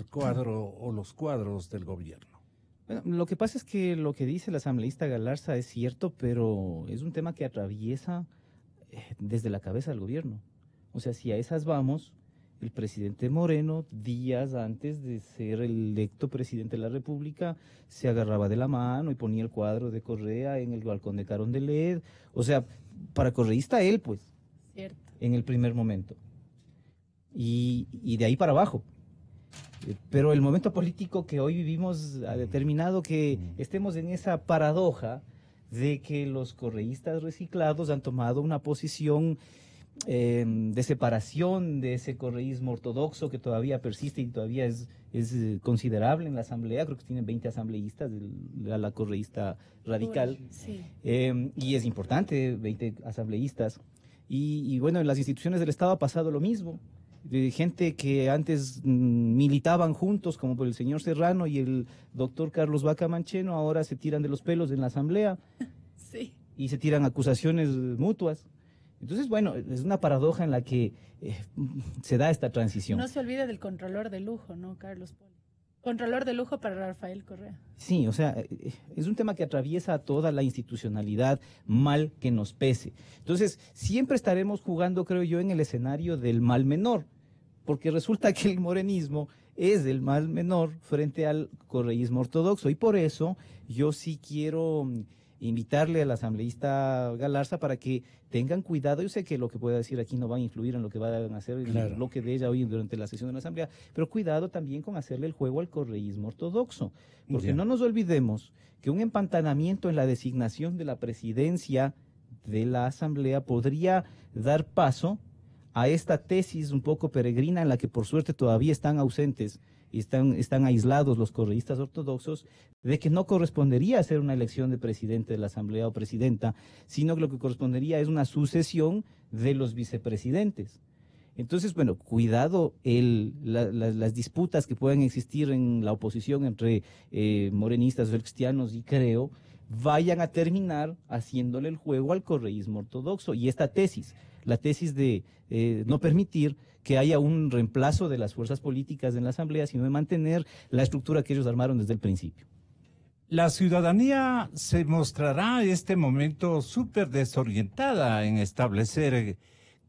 Speaker 2: cuadro o los cuadros del gobierno?
Speaker 5: Bueno, lo que pasa es que lo que dice el asambleísta Galarza es cierto, pero es un tema que atraviesa desde la cabeza del gobierno. O sea, si a esas vamos, el presidente Moreno, días antes de ser electo presidente de la República, se agarraba de la mano y ponía el cuadro de Correa en el balcón de Carondelet. O sea, para correísta él, pues,
Speaker 3: Cierto.
Speaker 5: en el primer momento. Y de ahí para abajo. Pero el momento político que hoy vivimos ha determinado que estemos en esa paradoja de que los correístas reciclados han tomado una posición de separación de ese correísmo ortodoxo que todavía persiste y todavía es considerable en la asamblea. Creo que tienen 20 asambleístas de la correísta radical.
Speaker 3: Sí.
Speaker 5: Y es importante, 20 asambleístas. Y bueno, en las instituciones del Estado ha pasado lo mismo. De gente que antes militaban juntos, como por el señor Serrano y el doctor Carlos Vaca Mancheno, ahora se tiran de los pelos en la asamblea
Speaker 3: Sí.
Speaker 5: y se tiran acusaciones mutuas. Entonces, bueno, es una paradoja en la que se da esta transición.
Speaker 3: No se olvide del controlador de lujo, ¿no, Carlos Poli? Controlador de lujo para Rafael Correa.
Speaker 5: Sí, o sea, es un tema que atraviesa a toda la institucionalidad, mal que nos pese. Entonces, siempre estaremos jugando, creo yo, en el escenario del mal menor, porque resulta que el morenismo es el mal menor frente al correísmo ortodoxo, y por eso yo sí quiero invitarle al asambleísta Galarza para que tengan cuidado. Yo sé que lo que pueda decir aquí no va a influir en lo que van a hacer en el bloque de ella hoy durante la sesión de la asamblea, pero cuidado también con hacerle el juego al correísmo ortodoxo, porque no nos olvidemos que un empantanamiento en la designación de la presidencia de la asamblea podría dar paso a esta tesis un poco peregrina en la que por suerte todavía están ausentes y están aislados los correístas ortodoxos, de que no correspondería hacer una elección de presidente de la asamblea o presidenta, sino que lo que correspondería es una sucesión de los vicepresidentes. Entonces, bueno, cuidado las disputas que puedan existir en la oposición entre morenistas o cristianos y creo, vayan a terminar haciéndole el juego al correísmo ortodoxo. Y esta tesis, la tesis de no permitir que haya un reemplazo de las fuerzas políticas en la asamblea, sino de mantener la estructura que ellos armaron desde el principio.
Speaker 2: La ciudadanía se mostrará en este momento súper desorientada en establecer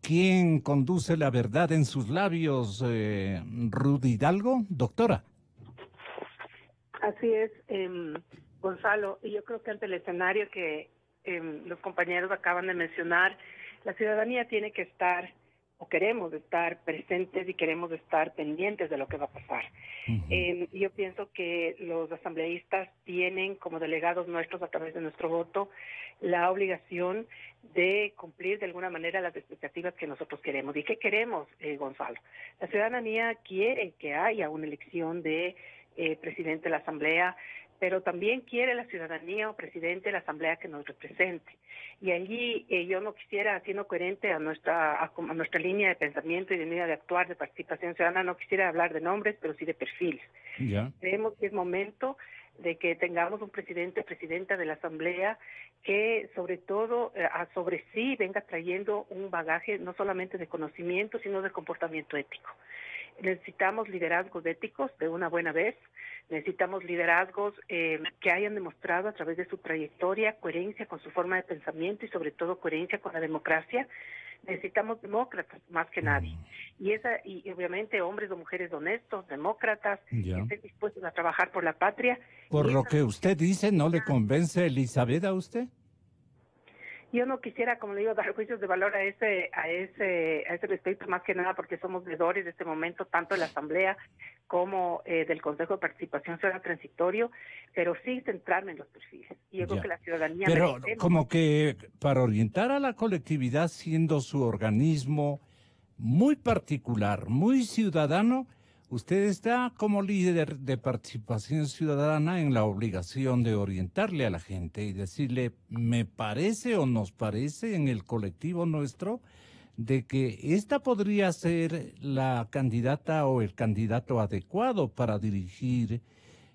Speaker 2: quién conduce la verdad en sus labios. Rudy Hidalgo, doctora.
Speaker 6: Así es, Gonzalo, y yo creo que ante el escenario que los compañeros acaban de mencionar, la ciudadanía tiene que estar, o queremos estar presentes y queremos estar pendientes de lo que va a pasar. Yo pienso que los asambleístas tienen, como delegados nuestros a través de nuestro voto, la obligación de cumplir de alguna manera las expectativas que nosotros queremos. ¿Y qué queremos, Gonzalo? La ciudadanía quiere que haya una elección de presidente de la asamblea, pero también quiere la ciudadanía o presidente de la asamblea que nos represente. Y allí yo no quisiera, siendo coherente a nuestra línea de pensamiento y de línea de actuar de participación ciudadana, no quisiera hablar de nombres, pero sí de perfiles. Creemos que es momento de que tengamos un presidente o presidenta de la asamblea que sobre todo sobre sí venga trayendo un bagaje no solamente de conocimiento, sino de comportamiento ético. Necesitamos liderazgos éticos de una buena vez, necesitamos liderazgos que hayan demostrado a través de su trayectoria coherencia con su forma de pensamiento y sobre todo coherencia con la democracia. Necesitamos demócratas más que nadie. Y obviamente hombres o mujeres honestos, demócratas, que estén dispuestos a trabajar por la patria.
Speaker 2: Por lo que usted dice, ¿no le convence Elizabeth a usted?
Speaker 6: Yo no quisiera, como le digo, dar juicios de valor a ese respecto, más que nada porque somos veedores de este momento, tanto de la Asamblea como del Consejo de Participación Ciudadana Transitorio, pero sí centrarme en los perfiles. Y yo creo que la ciudadanía...
Speaker 2: Pero como que para orientar a la colectividad, siendo su organismo muy particular, muy ciudadano, Usted está como líder de participación ciudadana en la obligación de orientarle a la gente y decirle, me parece o nos parece en el colectivo nuestro de que esta podría ser la candidata o el candidato adecuado para dirigir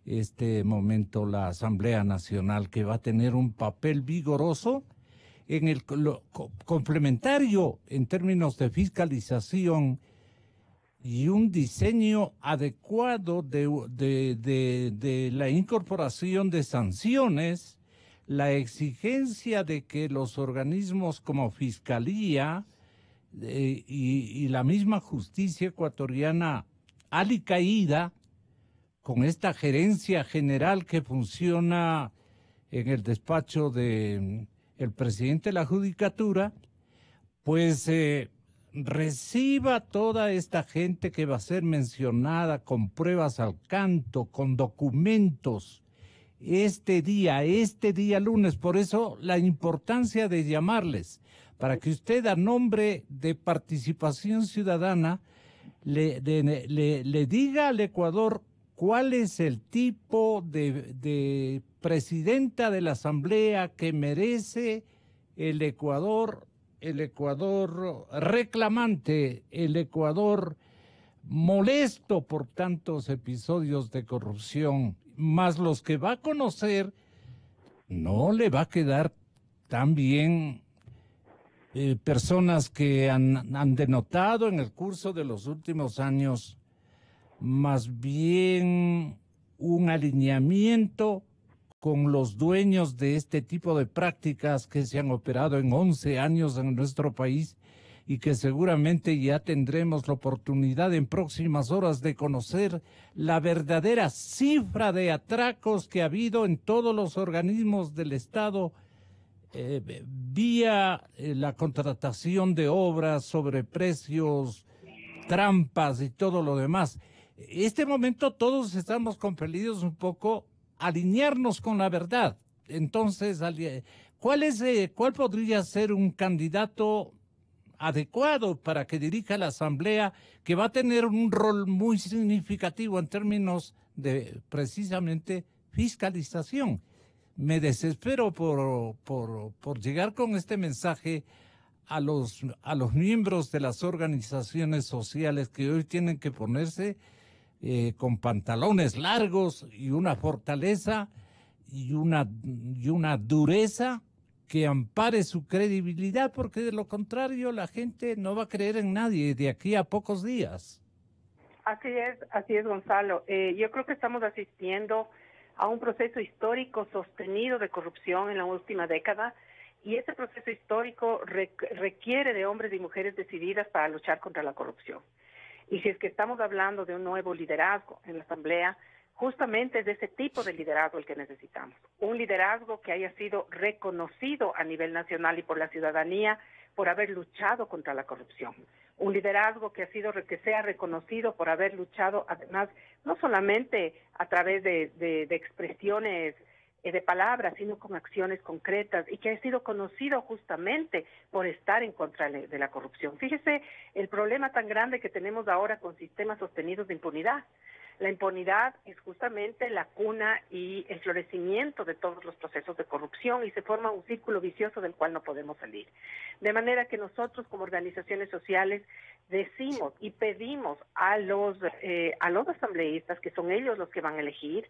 Speaker 2: este momento la Asamblea Nacional, que va a tener un papel vigoroso en el complementario en términos de fiscalización y un diseño adecuado de la incorporación de sanciones, la exigencia de que los organismos como Fiscalía y la misma justicia ecuatoriana alicaída, con esta gerencia general que funciona en el despacho de el presidente de la Judicatura, pues reciba toda esta gente que va a ser mencionada con pruebas al canto, con documentos, este día lunes. Por eso la importancia de llamarles, para que usted a nombre de Participación Ciudadana le diga al Ecuador cuál es el tipo de presidenta de la Asamblea que merece el Ecuador reclamante, el Ecuador molesto por tantos episodios de corrupción, más los que va a conocer, no le va a quedar tan bien personas que han denotado en el curso de los últimos años más bien un alineamiento con los dueños de este tipo de prácticas que se han operado en 11 años en nuestro país y que seguramente ya tendremos la oportunidad en próximas horas de conocer la verdadera cifra de atracos que ha habido en todos los organismos del Estado vía la contratación de obras, sobreprecios, trampas y todo lo demás. Este momento todos estamos compelidos un poco a alinearnos con la verdad. Entonces, ¿cuál podría ser un candidato adecuado para que dirija la Asamblea, que va a tener un rol muy significativo en términos de precisamente fiscalización? Me desespero por llegar con este mensaje a los miembros de las organizaciones sociales que hoy tienen que ponerse con pantalones largos y una fortaleza y una dureza que ampare su credibilidad, porque de lo contrario la gente no va a creer en nadie de aquí a pocos días.
Speaker 6: Así es, Gonzalo. Yo creo que estamos asistiendo a un proceso histórico sostenido de corrupción en la última década, y ese proceso histórico requiere de hombres y mujeres decididas para luchar contra la corrupción. Y si es que estamos hablando de un nuevo liderazgo en la Asamblea, justamente es de ese tipo de liderazgo el que necesitamos. Un liderazgo que haya sido reconocido a nivel nacional y por la ciudadanía por haber luchado contra la corrupción. Un liderazgo que sea reconocido por haber luchado, además, no solamente a través de expresiones de palabras, sino con acciones concretas, y que ha sido conocido justamente por estar en contra de la corrupción. Fíjese el problema tan grande que tenemos ahora con sistemas sostenidos de impunidad. La impunidad es justamente la cuna y el florecimiento de todos los procesos de corrupción, y se forma un círculo vicioso del cual no podemos salir. De manera que nosotros, como organizaciones sociales, decimos y pedimos a los asambleístas, que son ellos los que van a elegir,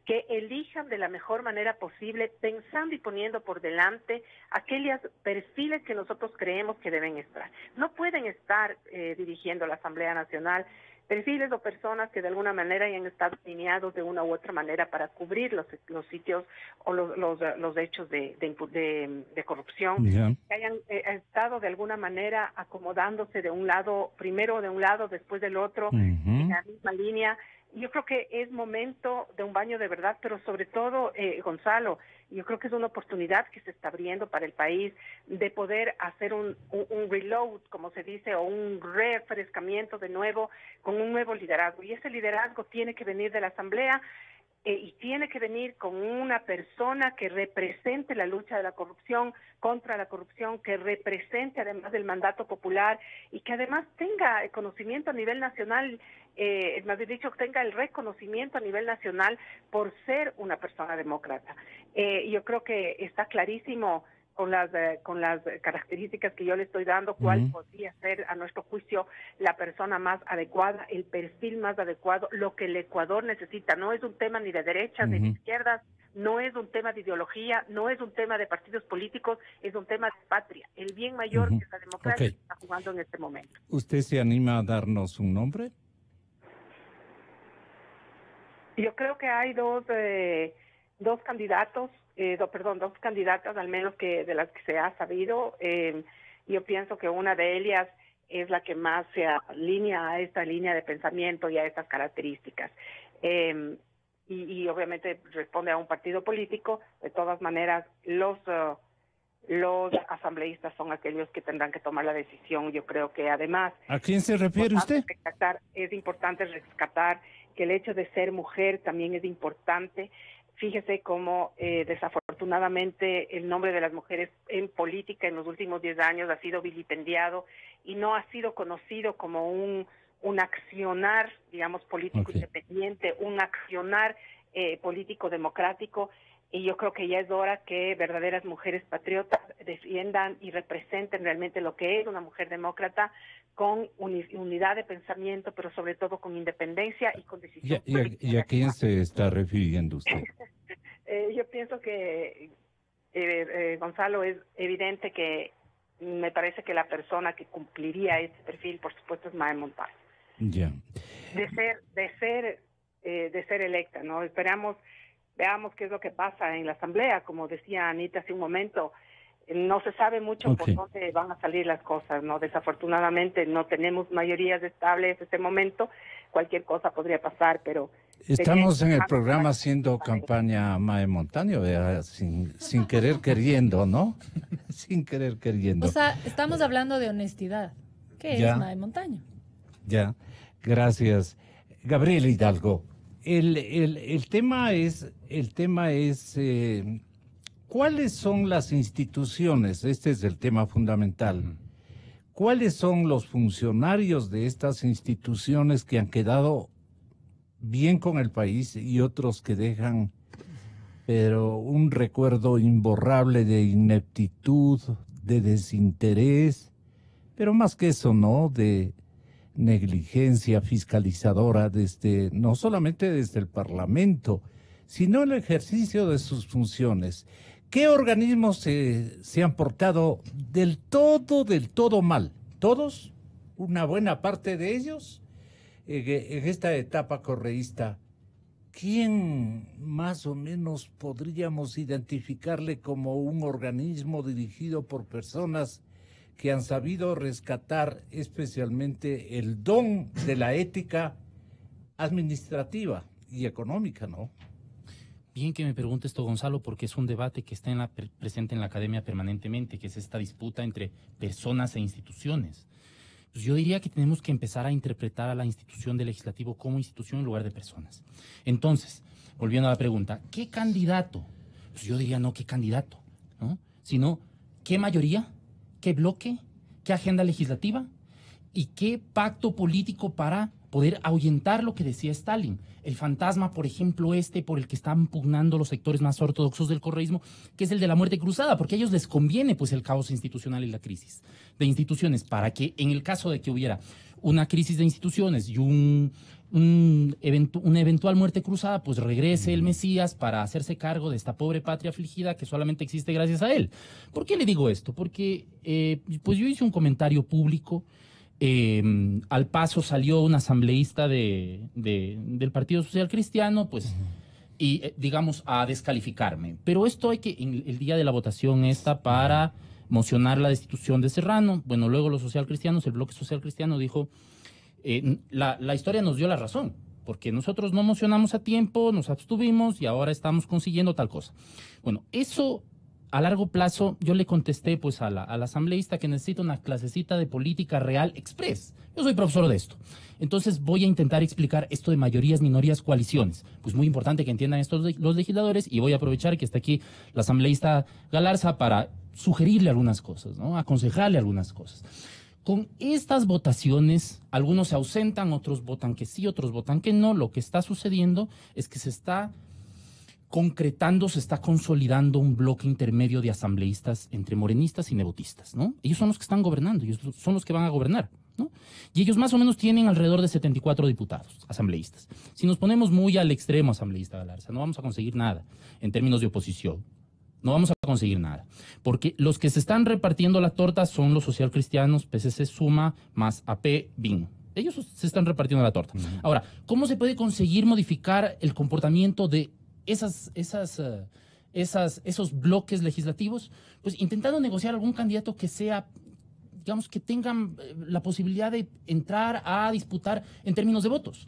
Speaker 6: que elijan de la mejor manera posible, pensando y poniendo por delante aquellos perfiles que nosotros creemos que deben estar. No pueden estar dirigiendo la Asamblea Nacional perfiles o personas que de alguna manera hayan estado alineados de una u otra manera para cubrir los sitios o los hechos de corrupción, que hayan estado de alguna manera acomodándose de un lado, primero de un lado, después del otro, en la misma línea. Yo creo que es momento de un baño de verdad, pero sobre todo, Gonzalo, yo creo que es una oportunidad que se está abriendo para el país de poder hacer un reload, como se dice, o un refrescamiento de nuevo, con un nuevo liderazgo. Y ese liderazgo tiene que venir de la Asamblea, y tiene que venir con una persona que represente la lucha de la corrupción, contra la corrupción, que represente además el mandato popular y que además tenga conocimiento a nivel nacional, más bien dicho, tenga el reconocimiento a nivel nacional por ser una persona demócrata. Yo creo que está clarísimo con las características que yo le estoy dando, cuál podría ser, a nuestro juicio, la persona más adecuada, el perfil más adecuado, lo que el Ecuador necesita. No es un tema ni de derechas ni de izquierdas, no es un tema de ideología, no es un tema de partidos políticos, es un tema de patria. El bien mayor que es la democracia se está jugando en este momento.
Speaker 2: ¿Usted se anima a darnos un nombre?
Speaker 6: Yo creo que hay dos candidatos, dos candidatas al menos que de las que se ha sabido. Yo pienso que una de ellas es la que más se alinea a esta línea de pensamiento y a estas características. Y obviamente responde a un partido político. De todas maneras, los asambleístas son aquellos que tendrán que tomar la decisión. Yo creo que además...
Speaker 2: ¿A quién se refiere usted?
Speaker 6: Es importante rescatar que el hecho de ser mujer también es importante. Fíjese cómo desafortunadamente el nombre de las mujeres en política en los últimos 10 años ha sido vilipendiado y no ha sido conocido como un accionar, digamos, político independiente, un accionar político democrático. Y yo creo que ya es hora que verdaderas mujeres patriotas defiendan y representen realmente lo que es una mujer demócrata, con unidad de pensamiento, pero sobre todo con independencia y con decisión política.
Speaker 2: ¿Y a quién se está refiriendo usted?
Speaker 6: Yo pienso que, Gonzalo, es evidente que me parece que la persona que cumpliría este perfil, por supuesto, es Mae Montaño.
Speaker 2: Ya.
Speaker 6: De ser electa, ¿no? Veamos qué es lo que pasa en la Asamblea. Como decía Anita hace un momento, no se sabe mucho por dónde van a salir las cosas, ¿no? Desafortunadamente no tenemos mayorías estables en este momento, cualquier cosa podría pasar, pero...
Speaker 2: Estamos en el programa haciendo campaña Mae Montaño, sin querer queriendo, ¿no? Sin querer queriendo.
Speaker 3: O sea, estamos hablando de honestidad. ¿Qué es Mae Montaño?
Speaker 2: Ya, gracias. Gabriel Hidalgo, el tema es ¿cuáles son las instituciones? Este es el tema fundamental. ¿Cuáles son los funcionarios de estas instituciones que han quedado bien con el país y otros que dejan, pero un recuerdo imborrable de ineptitud, de desinterés, pero más que eso, ¿no? De negligencia fiscalizadora no solamente desde el Parlamento, sino el ejercicio de sus funciones? ¿Qué organismos se han portado del todo mal? ¿Todos? ¿Una buena parte de ellos? En esta etapa correísta, ¿quién más o menos podríamos identificarle como un organismo dirigido por personas que han sabido rescatar especialmente el don de la ética administrativa y económica, ¿no?
Speaker 4: Bien que me pregunte esto, Gonzalo, porque es un debate que está presente en la academia permanentemente, que es esta disputa entre personas e instituciones. Pues yo diría que tenemos que empezar a interpretar a la institución del legislativo como institución en lugar de personas. Entonces, volviendo a la pregunta, ¿qué candidato? Pues yo diría no qué candidato, ¿no? Sino qué mayoría, qué bloque, qué agenda legislativa y qué pacto político para poder ahuyentar lo que decía Stalin. El fantasma, por ejemplo, por el que están pugnando los sectores más ortodoxos del correísmo, que es el de la muerte cruzada, porque a ellos les conviene pues el caos institucional y la crisis de instituciones, para que en el caso de que hubiera una crisis de instituciones y una eventual muerte cruzada, pues regrese el Mesías para hacerse cargo de esta pobre patria afligida que solamente existe gracias a él. ¿Por qué le digo esto? Porque pues yo hice un comentario público. Al paso salió un asambleísta del Partido Social Cristiano, pues, y digamos, a descalificarme. Pero esto hay que, en el día de la votación para mocionar la destitución de Serrano, bueno, luego los social cristianos, el bloque social cristiano dijo, la historia nos dio la razón, porque nosotros no mocionamos a tiempo, nos abstuvimos y ahora estamos consiguiendo tal cosa. Bueno, eso a largo plazo, yo le contesté pues a la asambleísta que necesita una clasecita de política real express. Yo soy profesor de esto. Entonces voy a intentar explicar esto de mayorías, minorías, coaliciones. Pues muy importante que entiendan esto los legisladores, y voy a aprovechar que está aquí la asambleísta Galarza para sugerirle algunas cosas, ¿no? Aconsejarle algunas cosas. Con estas votaciones, algunos se ausentan, otros votan que sí, otros votan que no. Lo que está sucediendo es que se está concretando, se está consolidando un bloque intermedio de asambleístas entre morenistas y nevotistas, ¿no? Ellos son los que están gobernando, ellos son los que van a gobernar, ¿no? Y ellos más o menos tienen alrededor de 74 diputados asambleístas. Si nos ponemos muy al extremo, asambleísta Galarza, no vamos a conseguir nada en términos de oposición. No vamos a conseguir nada, porque los que se están repartiendo la torta son los socialcristianos, PCC, Suma, más AP, BIN. Ellos se están repartiendo la torta. Ahora, ¿cómo se puede conseguir modificar el comportamiento de esos bloques legislativos? Pues intentando negociar algún candidato que sea, digamos, que tengan la posibilidad de entrar a disputar en términos de votos.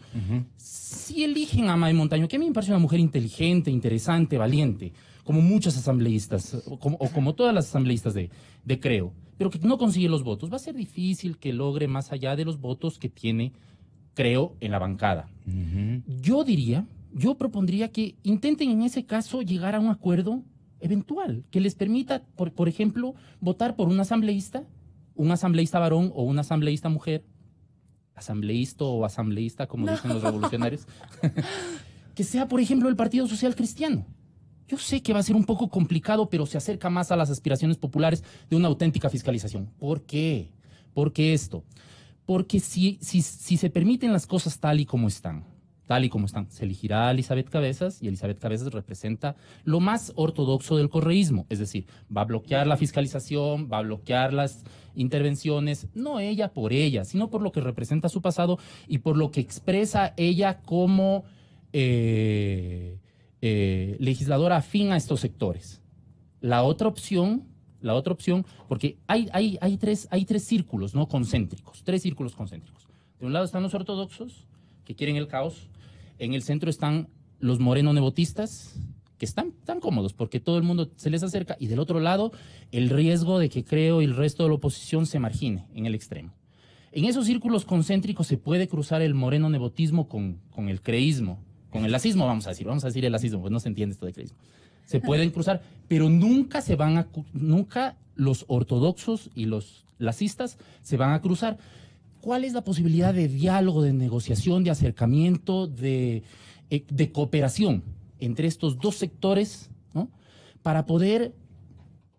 Speaker 4: Si eligen a May Montaño, que a mí me parece una mujer inteligente, interesante, valiente, como muchas asambleístas, o como todas las asambleístas de Creo, pero que no consigue los votos, va a ser difícil que logre más allá de los votos que tiene Creo en la bancada. Yo propondría que intenten en ese caso llegar a un acuerdo eventual que les permita, por ejemplo, votar por un asambleísta varón o una asambleísta mujer, asambleísta o asambleísta, como dicen los revolucionarios, que sea, por ejemplo, el Partido Social Cristiano. Yo sé que va a ser un poco complicado, pero se acerca más a las aspiraciones populares de una auténtica fiscalización. ¿Por qué? ¿Por qué esto? Porque si se permiten las cosas tal y como están, se elegirá a Elizabeth Cabezas, y Elizabeth Cabezas representa lo más ortodoxo del correísmo, es decir, va a bloquear la fiscalización, va a bloquear las intervenciones, no ella por ella, sino por lo que representa su pasado y por lo que expresa ella como legisladora afín a estos sectores. La otra opción, porque hay tres círculos, ¿no? Concéntricos, tres círculos concéntricos. De un lado están los ortodoxos, que quieren el caos. En el centro están los moreno-nevotistas, que están tan cómodos porque todo el mundo se les acerca. Y del otro lado, el riesgo de que Creo y el resto de la oposición se margine en el extremo. En esos círculos concéntricos se puede cruzar el moreno-nevotismo con el creísmo, con el lacismo, vamos a decir el lacismo, pues no se entiende esto de creísmo. Se pueden cruzar, pero nunca los ortodoxos y los lacistas se van a cruzar. ¿Cuál es la posibilidad de diálogo, de negociación, de acercamiento, de cooperación entre estos dos sectores, ¿no? Para poder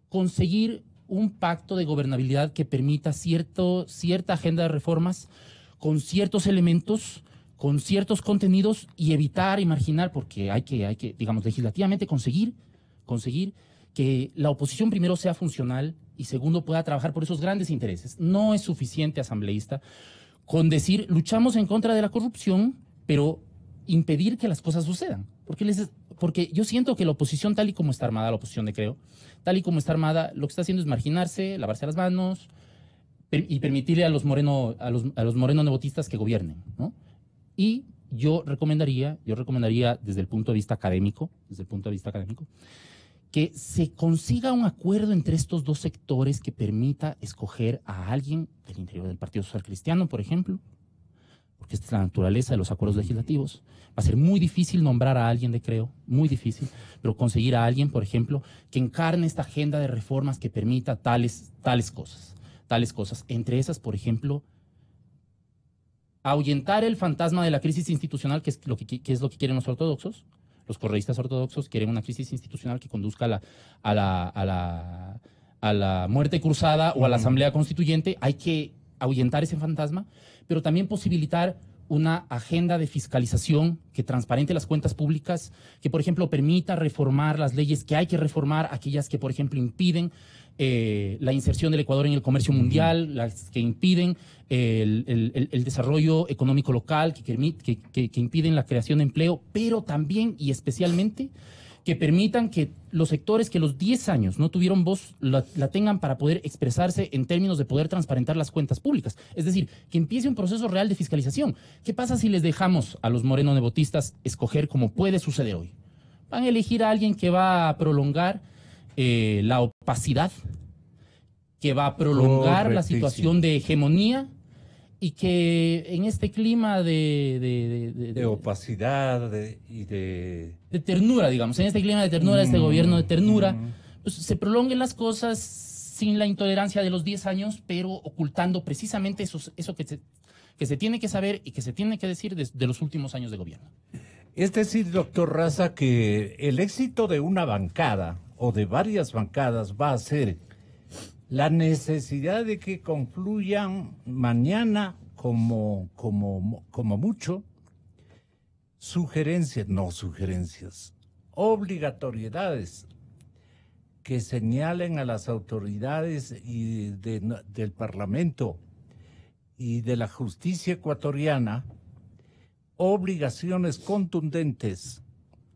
Speaker 4: conseguir un pacto de gobernabilidad que permita cierta agenda de reformas con ciertos elementos, con ciertos contenidos, y evitar y marginar, porque hay que, digamos, legislativamente conseguir que la oposición primero sea funcional y segundo pueda trabajar por esos grandes intereses. No es suficiente, asambleísta, con decir luchamos en contra de la corrupción, pero impedir que las cosas sucedan. Porque yo siento que la oposición, tal y como está armada, la oposición de Creo, tal y como está armada, lo que está haciendo es marginarse, lavarse las manos y permitirle a los moreno-nevotistas que gobiernen, ¿no? Y yo recomendaría desde el punto de vista académico, que se consiga un acuerdo entre estos dos sectores que permita escoger a alguien del interior del Partido Social Cristiano, por ejemplo, porque esta es la naturaleza de los acuerdos legislativos. Va a ser muy difícil nombrar a alguien de Creo, muy difícil, pero conseguir a alguien, por ejemplo, que encarne esta agenda de reformas que permita tales cosas. Entre esas, por ejemplo, ahuyentar el fantasma de la crisis institucional, que es lo que quieren los ortodoxos. Los correístas ortodoxos quieren una crisis institucional que conduzca a la muerte cruzada o a la asamblea constituyente. Hay que ahuyentar ese fantasma, pero también posibilitar una agenda de fiscalización que transparente las cuentas públicas, que, por ejemplo, permita reformar las leyes que hay que reformar, aquellas que, por ejemplo, impiden la inserción del Ecuador en el comercio mundial, las que impiden el desarrollo económico local, que impiden la creación de empleo, pero también y especialmente que permitan que los sectores que los 10 años no tuvieron voz la tengan para poder expresarse en términos de poder transparentar las cuentas públicas. Es decir, que empiece un proceso real de fiscalización. ¿Qué pasa si les dejamos a los moreno-nevotistas escoger como puede suceder hoy? Van a elegir a alguien que va a prolongar la opacidad, que va a prolongar la situación de hegemonía y que en este clima
Speaker 2: de opacidad y
Speaker 4: de ternura, digamos, en este clima de ternura, este gobierno de ternura, pues, se prolonguen las cosas sin la intolerancia de los 10 años, pero ocultando precisamente eso que se tiene que saber y que se tiene que decir de los últimos años de gobierno.
Speaker 2: Es decir, doctor Raza, que el éxito de una bancada o de varias bancadas va a ser la necesidad de que confluyan mañana como mucho obligatoriedades que señalen a las autoridades y del Parlamento y de la justicia ecuatoriana obligaciones contundentes,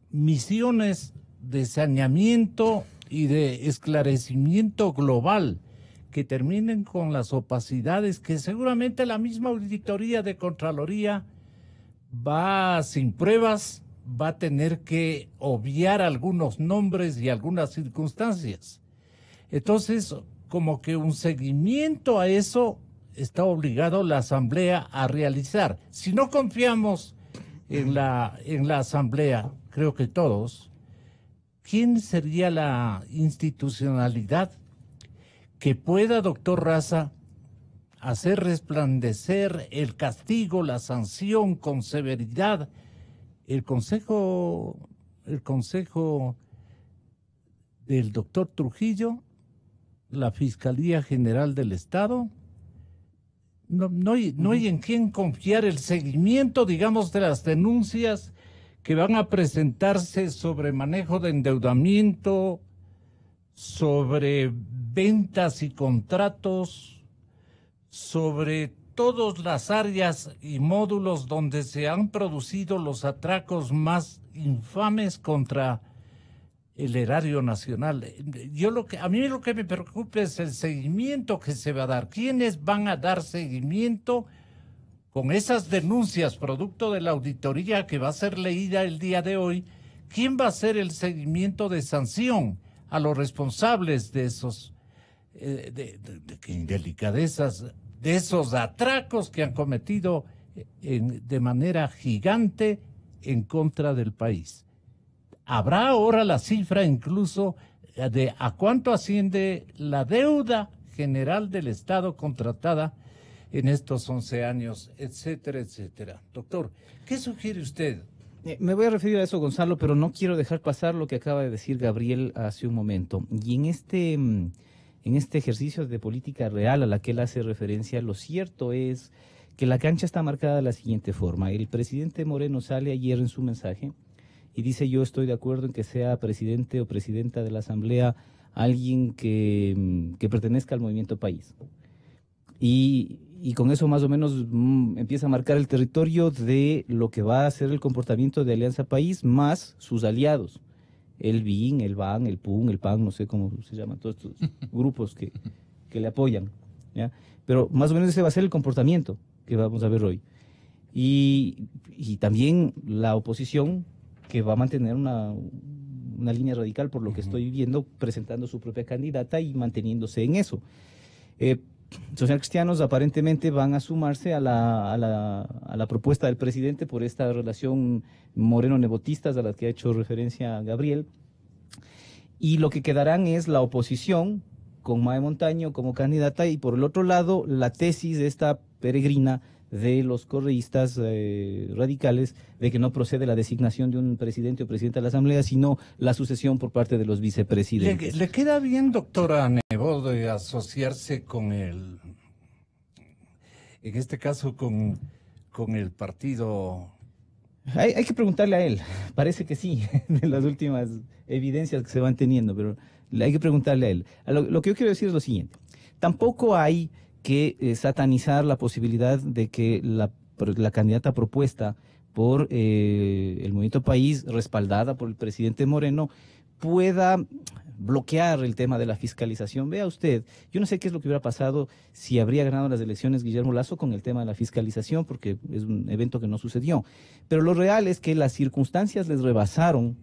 Speaker 2: misiones de saneamiento y de esclarecimiento global que terminen con las opacidades que seguramente la misma auditoría de Contraloría va sin pruebas, va a tener que obviar algunos nombres y algunas circunstancias. Entonces, como que un seguimiento a eso está obligado la Asamblea a realizar. Si no confiamos en la Asamblea, creo que todos, ¿quién sería la institucionalidad que pueda, doctor Raza, hacer resplandecer el castigo, la sanción con severidad? El consejo del doctor Trujillo, la Fiscalía General del Estado. No hay en quién confiar el seguimiento, digamos, de las denuncias que van a presentarse sobre manejo de endeudamiento, sobre ventas y contratos, sobre todas las áreas y módulos donde se han producido los atracos más infames contra el erario nacional. A mí lo que me preocupa es el seguimiento que se va a dar. ¿Quiénes van a dar seguimiento con esas denuncias producto de la auditoría que va a ser leída el día de hoy? ¿Quién va a hacer el seguimiento de sanción a los responsables de esos indelicadezas, de esos atracos que han cometido de manera gigante en contra del país? ¿Habrá ahora la cifra incluso de a cuánto asciende la deuda general del Estado contratada en estos 11 años, etcétera, etcétera? Doctor, ¿qué sugiere usted?
Speaker 5: Me voy a referir a eso, Gonzalo, pero no quiero dejar pasar lo que acaba de decir Gabriel hace un momento. Y en este ejercicio de política real a la que él hace referencia, lo cierto es que la cancha está marcada de la siguiente forma. El presidente Moreno sale ayer en su mensaje y dice: yo estoy de acuerdo en que sea presidente o presidenta de la Asamblea alguien que pertenezca al Movimiento País. Y con eso más o menos empieza a marcar el territorio de lo que va a ser el comportamiento de Alianza País más sus aliados. El BIN, el BAN, el PUN, el PAN, no sé cómo se llaman todos estos grupos que le apoyan, ¿ya? Pero más o menos ese va a ser el comportamiento que vamos a ver hoy. Y también la oposición, que va a mantener una línea radical, por lo que estoy viendo, presentando su propia candidata y manteniéndose en eso. Socialcristianos aparentemente van a sumarse a la propuesta del presidente por esta relación moreno-nebotistas a la que ha hecho referencia Gabriel, y lo que quedarán es la oposición con Mae Montaño como candidata, y por el otro lado la tesis de esta peregrina de los correístas radicales de que no procede la designación de un presidente o presidenta de la Asamblea, sino la sucesión por parte de los vicepresidentes.
Speaker 2: ¿Le queda bien, doctora Nebo, de asociarse con en este caso, con el partido?
Speaker 5: Hay que preguntarle a él. Parece que sí, de las últimas evidencias que se van teniendo, pero hay que preguntarle a él. Lo que yo quiero decir es lo siguiente: tampoco hay que satanizar la posibilidad de que la candidata propuesta por el Movimiento País, respaldada por el presidente Moreno, pueda bloquear el tema de la fiscalización. Vea usted, yo no sé qué es lo que hubiera pasado si habría ganado las elecciones Guillermo Lasso con el tema de la fiscalización, porque es un evento que no sucedió. Pero lo real es que las circunstancias les rebasaron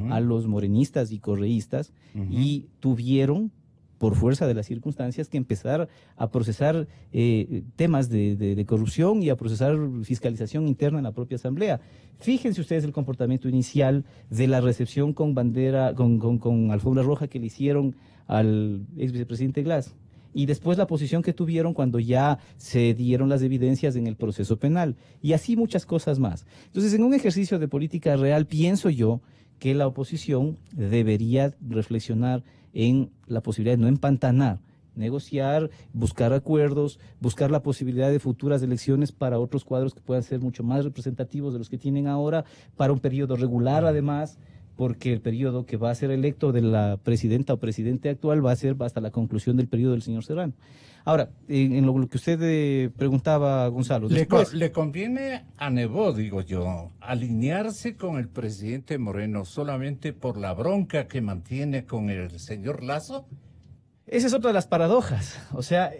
Speaker 5: a los morenistas y correístas y tuvieron, por fuerza de las circunstancias, que empezar a procesar temas de corrupción y a procesar fiscalización interna en la propia Asamblea. Fíjense ustedes el comportamiento inicial de la recepción con bandera, con alfombra roja que le hicieron al ex vicepresidente Glass. Y después la posición que tuvieron cuando ya se dieron las evidencias en el proceso penal. Y así muchas cosas más. Entonces, en un ejercicio de política real, pienso yo que la oposición debería reflexionar en la posibilidad de no empantanar, negociar, buscar acuerdos, buscar la posibilidad de futuras elecciones para otros cuadros que puedan ser mucho más representativos de los que tienen ahora, para un periodo regular además, porque el periodo que va a ser electo de la presidenta o presidente actual va a ser hasta la conclusión del periodo del señor Serrano. Ahora, en lo que usted preguntaba, Gonzalo, después...
Speaker 2: Le conviene a Nebot, digo yo, alinearse con el presidente Moreno solamente por la bronca que mantiene con el señor Lazo.
Speaker 5: Esa es otra de las paradojas. O sea,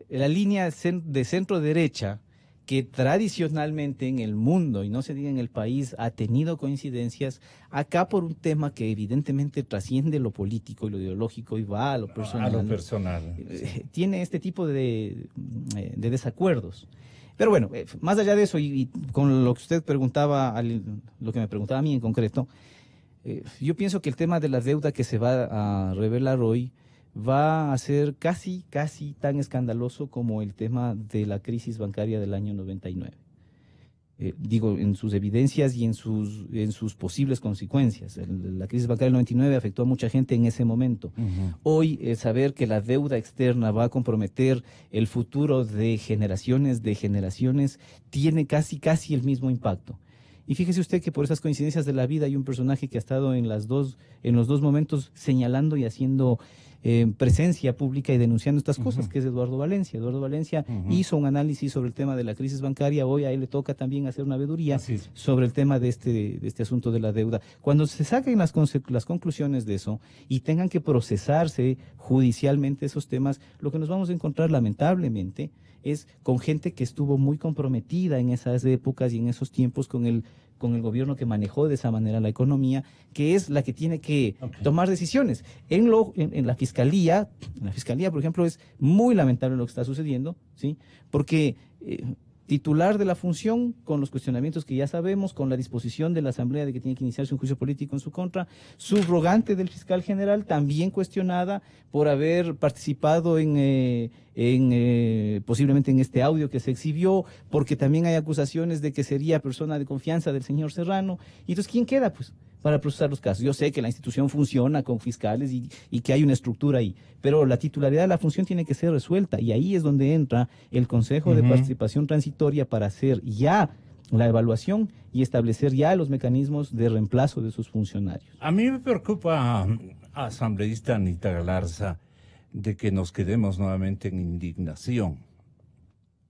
Speaker 5: la línea de centro-derecha, que tradicionalmente en el mundo, y no se diga en el país, ha tenido coincidencias, acá por un tema que evidentemente trasciende lo político y lo ideológico y va a lo personal.
Speaker 2: A lo personal.
Speaker 5: Tiene este tipo de desacuerdos. Pero bueno, más allá de eso, y con lo que usted preguntaba, lo que me preguntaba a mí en concreto, yo pienso que el tema de la deuda que se va a revelar hoy va a ser casi tan escandaloso como el tema de la crisis bancaria del año 99. Digo, en sus evidencias y en sus posibles consecuencias. La crisis bancaria del 99 afectó a mucha gente en ese momento. Hoy, saber que la deuda externa va a comprometer el futuro de generaciones, tiene casi el mismo impacto. Y fíjese usted que por esas coincidencias de la vida hay un personaje que ha estado en los dos momentos señalando y haciendo presencia pública y denunciando estas cosas, que es Eduardo Valencia. Eduardo Valencia hizo un análisis sobre el tema de la crisis bancaria, hoy a él le toca también hacer una veeduría sobre el tema de este asunto de la deuda. Cuando se saquen las conclusiones de eso y tengan que procesarse judicialmente esos temas, lo que nos vamos a encontrar lamentablemente es con gente que estuvo muy comprometida en esas épocas y en esos tiempos con el gobierno que manejó de esa manera la economía, que es la que tiene que tomar decisiones. En la fiscalía, por ejemplo, es muy lamentable lo que está sucediendo, ¿sí? Porque titular de la función, con los cuestionamientos que ya sabemos, con la disposición de la Asamblea de que tiene que iniciarse un juicio político en su contra, subrogante del fiscal general, también cuestionada por haber participado posiblemente en este audio que se exhibió, porque también hay acusaciones de que sería persona de confianza del señor Serrano. Y entonces, ¿quién queda, pues, para procesar los casos? Yo sé que la institución funciona con fiscales y que hay una estructura ahí, pero la titularidad de la función tiene que ser resuelta, y ahí es donde entra el Consejo de Participación Transitoria para hacer ya la evaluación y establecer ya los mecanismos de reemplazo de sus funcionarios.
Speaker 2: A mí me preocupa, asambleísta Anita Galarza, de que nos quedemos nuevamente en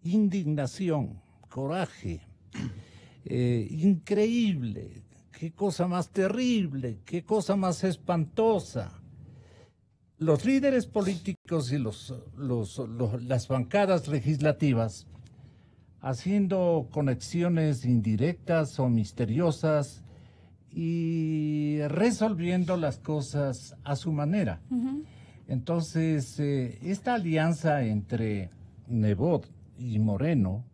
Speaker 2: indignación, coraje, increíble, qué cosa más terrible, qué cosa más espantosa. Los líderes políticos y las bancadas legislativas haciendo conexiones indirectas o misteriosas y resolviendo las cosas a su manera. Entonces, esta alianza entre Nebot y Moreno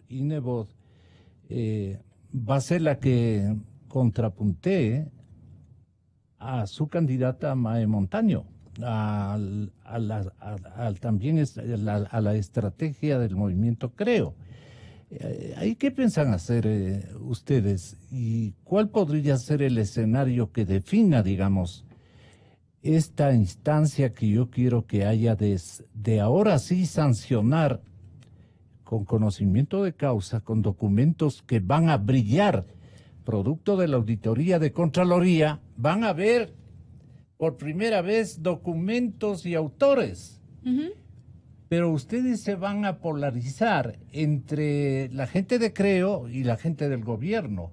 Speaker 2: y Nebot, va a ser la que contrapuntee a su candidata Mae Montaño, también a la estrategia del movimiento Creo. ¿Ahí qué piensan hacer ustedes? ¿Y cuál podría ser el escenario que defina, digamos, esta instancia que yo quiero que haya de ahora sí sancionar con conocimiento de causa, con documentos que van a brillar, producto de la auditoría de Contraloría, van a ver por primera vez documentos y autores? Pero ustedes se van a polarizar entre la gente de Creo y la gente del gobierno,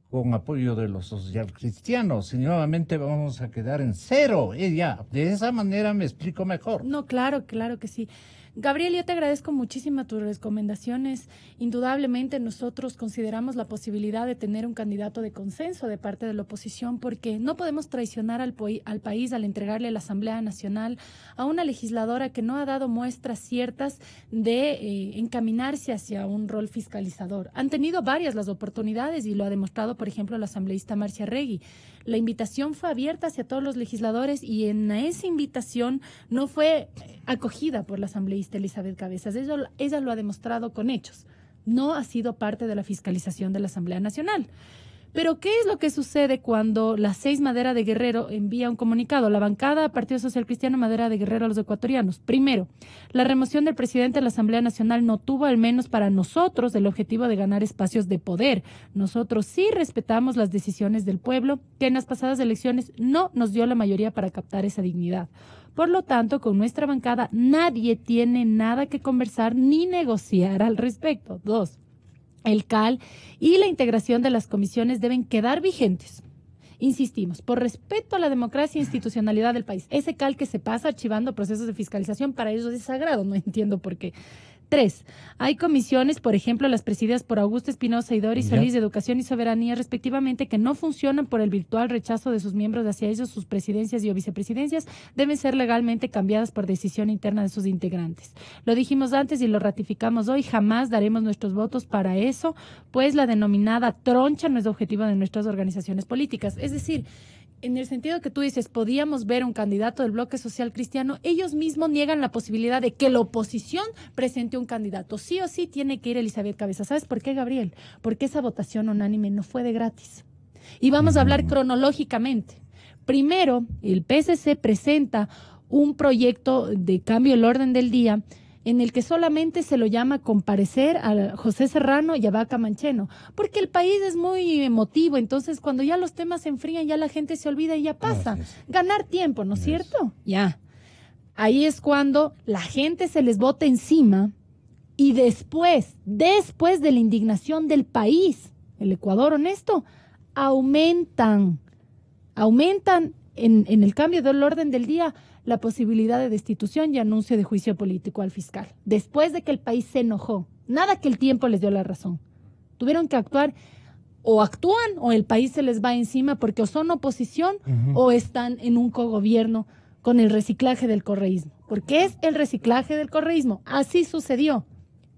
Speaker 2: con apoyo de los socialcristianos, y nuevamente vamos a quedar en cero. De esa manera me explico mejor.
Speaker 3: No, claro que sí. Gabriel, yo te agradezco muchísimo tus recomendaciones. Indudablemente nosotros consideramos la posibilidad de tener un candidato de consenso de parte de la oposición, porque no podemos traicionar al país al entregarle a la Asamblea Nacional a una legisladora que no ha dado muestras ciertas de encaminarse hacia un rol fiscalizador. Han tenido varias las oportunidades y lo ha demostrado, por ejemplo, la asambleísta Marcia Regui. La invitación fue abierta hacia todos los legisladores y en esa invitación no fue acogida por la asambleísta Elizabeth Cabezas. Ella lo ha demostrado con hechos. No ha sido parte de la fiscalización de la Asamblea Nacional. Pero, ¿qué es lo que sucede cuando la 6 Madera de Guerrero envía un comunicado? La bancada Partido Social Cristiano Madera de Guerrero a los ecuatorianos. Primero, la remoción del presidente de la Asamblea Nacional no tuvo, al menos para nosotros, el objetivo de ganar espacios de poder. Nosotros sí respetamos las decisiones del pueblo, que en las pasadas elecciones no nos dio la mayoría para captar esa dignidad. Por lo tanto, con nuestra bancada nadie tiene nada que conversar ni negociar al respecto. 2. El CAL y la integración de las comisiones deben quedar vigentes. Insistimos, por respeto a la democracia e institucionalidad del país. Ese CAL que se pasa archivando procesos de fiscalización, para ellos es sagrado, no entiendo por qué. 3. Hay comisiones, por ejemplo, las presididas por Augusto Espinosa y Doris Solís de Educación y Soberanía, respectivamente, que no funcionan por el virtual rechazo de sus miembros hacia ellos. Sus presidencias y o vicepresidencias deben ser legalmente cambiadas por decisión interna de sus integrantes. Lo dijimos antes y lo ratificamos hoy, jamás daremos nuestros votos para eso, pues la denominada troncha no es objetivo de nuestras organizaciones políticas. Es decir, en el sentido que tú dices, podíamos ver un candidato del bloque social cristiano, ellos mismos niegan la posibilidad de que la oposición presente un candidato. Sí o sí tiene que ir Elizabeth Cabezas. ¿Sabes por qué, Gabriel? Porque esa votación unánime no fue de gratis. Y vamos a hablar cronológicamente. Primero, el PSC presenta un proyecto de cambio del orden del día en el que solamente se lo llama comparecer a José Serrano y a Vaca Mancheno, porque el país es muy emotivo, entonces cuando ya los temas se enfrían, ya la gente se olvida y ya pasa. Ganar tiempo, ¿no es cierto? Ya. Ahí es cuando la gente se les bota encima y después de la indignación del país, el Ecuador honesto, aumentan en el cambio del orden del día la posibilidad de destitución y anuncio de juicio político al fiscal. Después de que el país se enojó, nada que el tiempo les dio la razón. Tuvieron que actuar, o actúan o el país se les va encima porque o son oposición o están en un cogobierno con el reciclaje del correísmo. Porque es el reciclaje del correísmo. Así sucedió.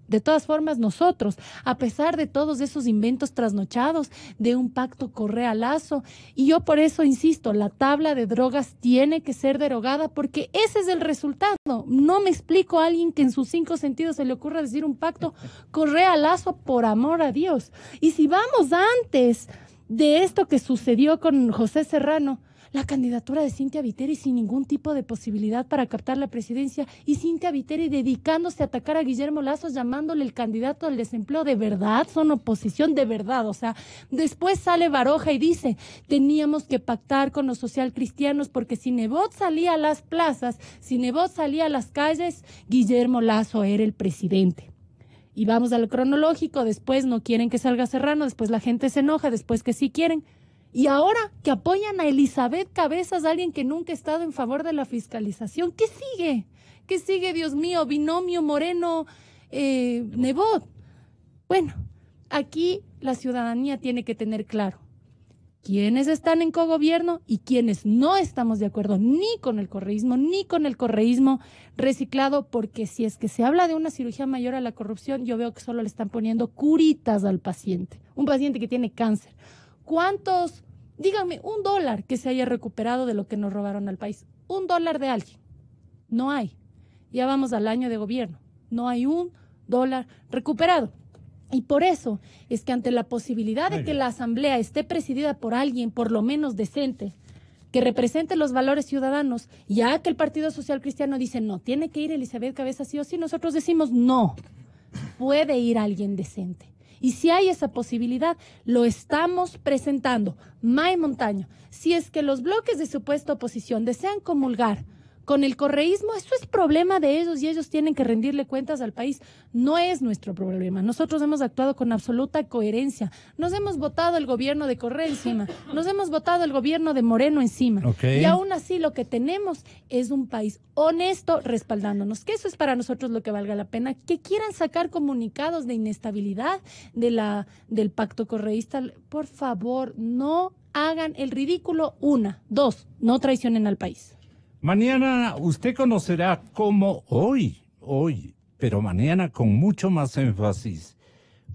Speaker 3: De todas formas, nosotros, a pesar de todos esos inventos trasnochados de un pacto Correa-Lazo, y yo por eso insisto, la tabla de drogas tiene que ser derogada porque ese es el resultado. No me explico a alguien que en sus 5 sentidos se le ocurra decir un pacto Correa-Lazo, por amor a Dios. Y si vamos antes de esto que sucedió con José Serrano, la candidatura de Cynthia Viteri sin ningún tipo de posibilidad para captar la presidencia y Cynthia Viteri dedicándose a atacar a Guillermo Lazo llamándole el candidato al desempleo. ¿De verdad son oposición? De verdad, o sea, después sale Baroja y dice, teníamos que pactar con los socialcristianos porque si Nebot salía a las plazas, si Nebot salía a las calles, Guillermo Lazo era el presidente. Y vamos al cronológico, después no quieren que salga Serrano, después la gente se enoja, después que sí quieren. Y ahora que apoyan a Elizabeth Cabezas, alguien que nunca ha estado en favor de la fiscalización. ¿Qué sigue? ¿Qué sigue, Dios mío? Binomio Moreno, Nebot. Bueno, aquí la ciudadanía tiene que tener claro quiénes están en cogobierno y quiénes no estamos de acuerdo ni con el correísmo reciclado, porque si es que se habla de una cirugía mayor a la corrupción, yo veo que solo le están poniendo curitas al paciente. Un paciente que tiene cáncer. ¿Cuántos? Díganme, $1 que se haya recuperado de lo que nos robaron al país. $1 de alguien. No hay. Ya vamos al año de gobierno. No hay $1 recuperado. Y por eso es que ante la posibilidad de que la asamblea esté presidida por alguien por lo menos decente, que represente los valores ciudadanos, ya que el Partido Social Cristiano dice no, tiene que ir Elizabeth Cabezas sí o sí, nosotros decimos no, puede ir alguien decente. Y si hay esa posibilidad, lo estamos presentando. May Montaño, si es que los bloques de supuesta oposición desean comulgar con el correísmo, eso es problema de ellos y ellos tienen que rendirle cuentas al país. No es nuestro problema. Nosotros hemos actuado con absoluta coherencia. Nos hemos votado el gobierno de Correa encima, nos hemos votado el gobierno de Moreno encima.
Speaker 2: Okay.
Speaker 3: Y aún así lo que tenemos es un país honesto respaldándonos, que eso es para nosotros lo que valga la pena. Que quieran sacar comunicados de inestabilidad del pacto correísta, por favor, no hagan el ridículo. 1, 2, no traicionen al país.
Speaker 2: Mañana usted conocerá cómo hoy, pero mañana con mucho más énfasis,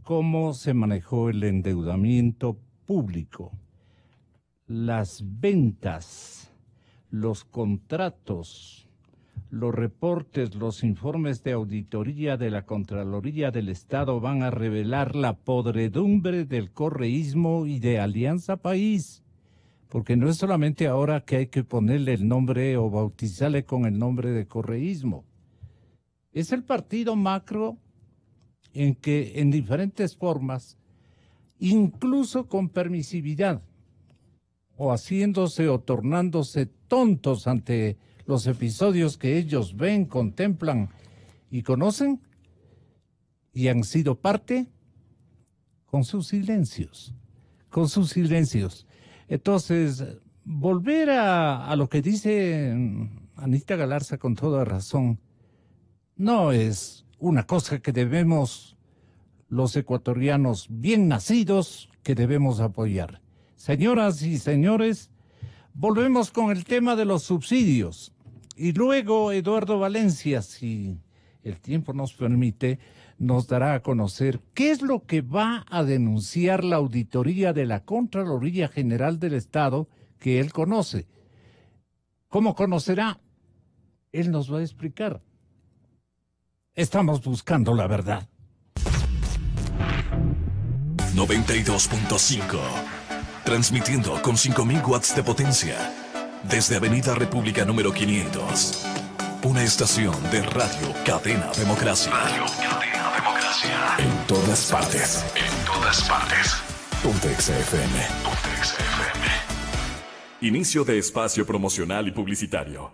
Speaker 2: cómo se manejó el endeudamiento público, las ventas, los contratos, los reportes, los informes de auditoría de la Contraloría del Estado van a revelar la podredumbre del correísmo y de Alianza País. Porque no es solamente ahora que hay que ponerle el nombre o bautizarle con el nombre de correísmo. Es el partido macro en que en diferentes formas, incluso con permisividad, o haciéndose o tornándose tontos ante los episodios que ellos ven, contemplan y conocen, y han sido parte con sus silencios. Entonces, volver a lo que dice Anita Galarza con toda razón, no es una cosa que debemos los ecuatorianos bien nacidos, que debemos apoyar. Señoras y señores, volvemos con el tema de los subsidios. Y luego Eduardo Valencia, si el tiempo nos permite, nos dará a conocer qué es lo que va a denunciar la auditoría de la Contraloría General del Estado que él conoce. ¿Cómo conocerá? Él nos va a explicar. Estamos buscando la verdad.
Speaker 1: 92.5. Transmitiendo con 5.000 watts de potencia. Desde Avenida República número 500. Una estación de Radio Cadena Democracia. Radio Cadena Democracia. En todas partes. En todas partes. Pontex FM. Pontex FM. Inicio de espacio promocional y publicitario.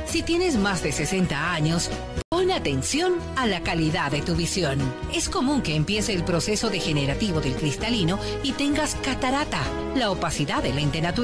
Speaker 7: Si tienes más de 60 años, pon atención a la calidad de tu visión. Es común que empiece el proceso degenerativo del cristalino y tengas catarata, la opacidad del lente natural.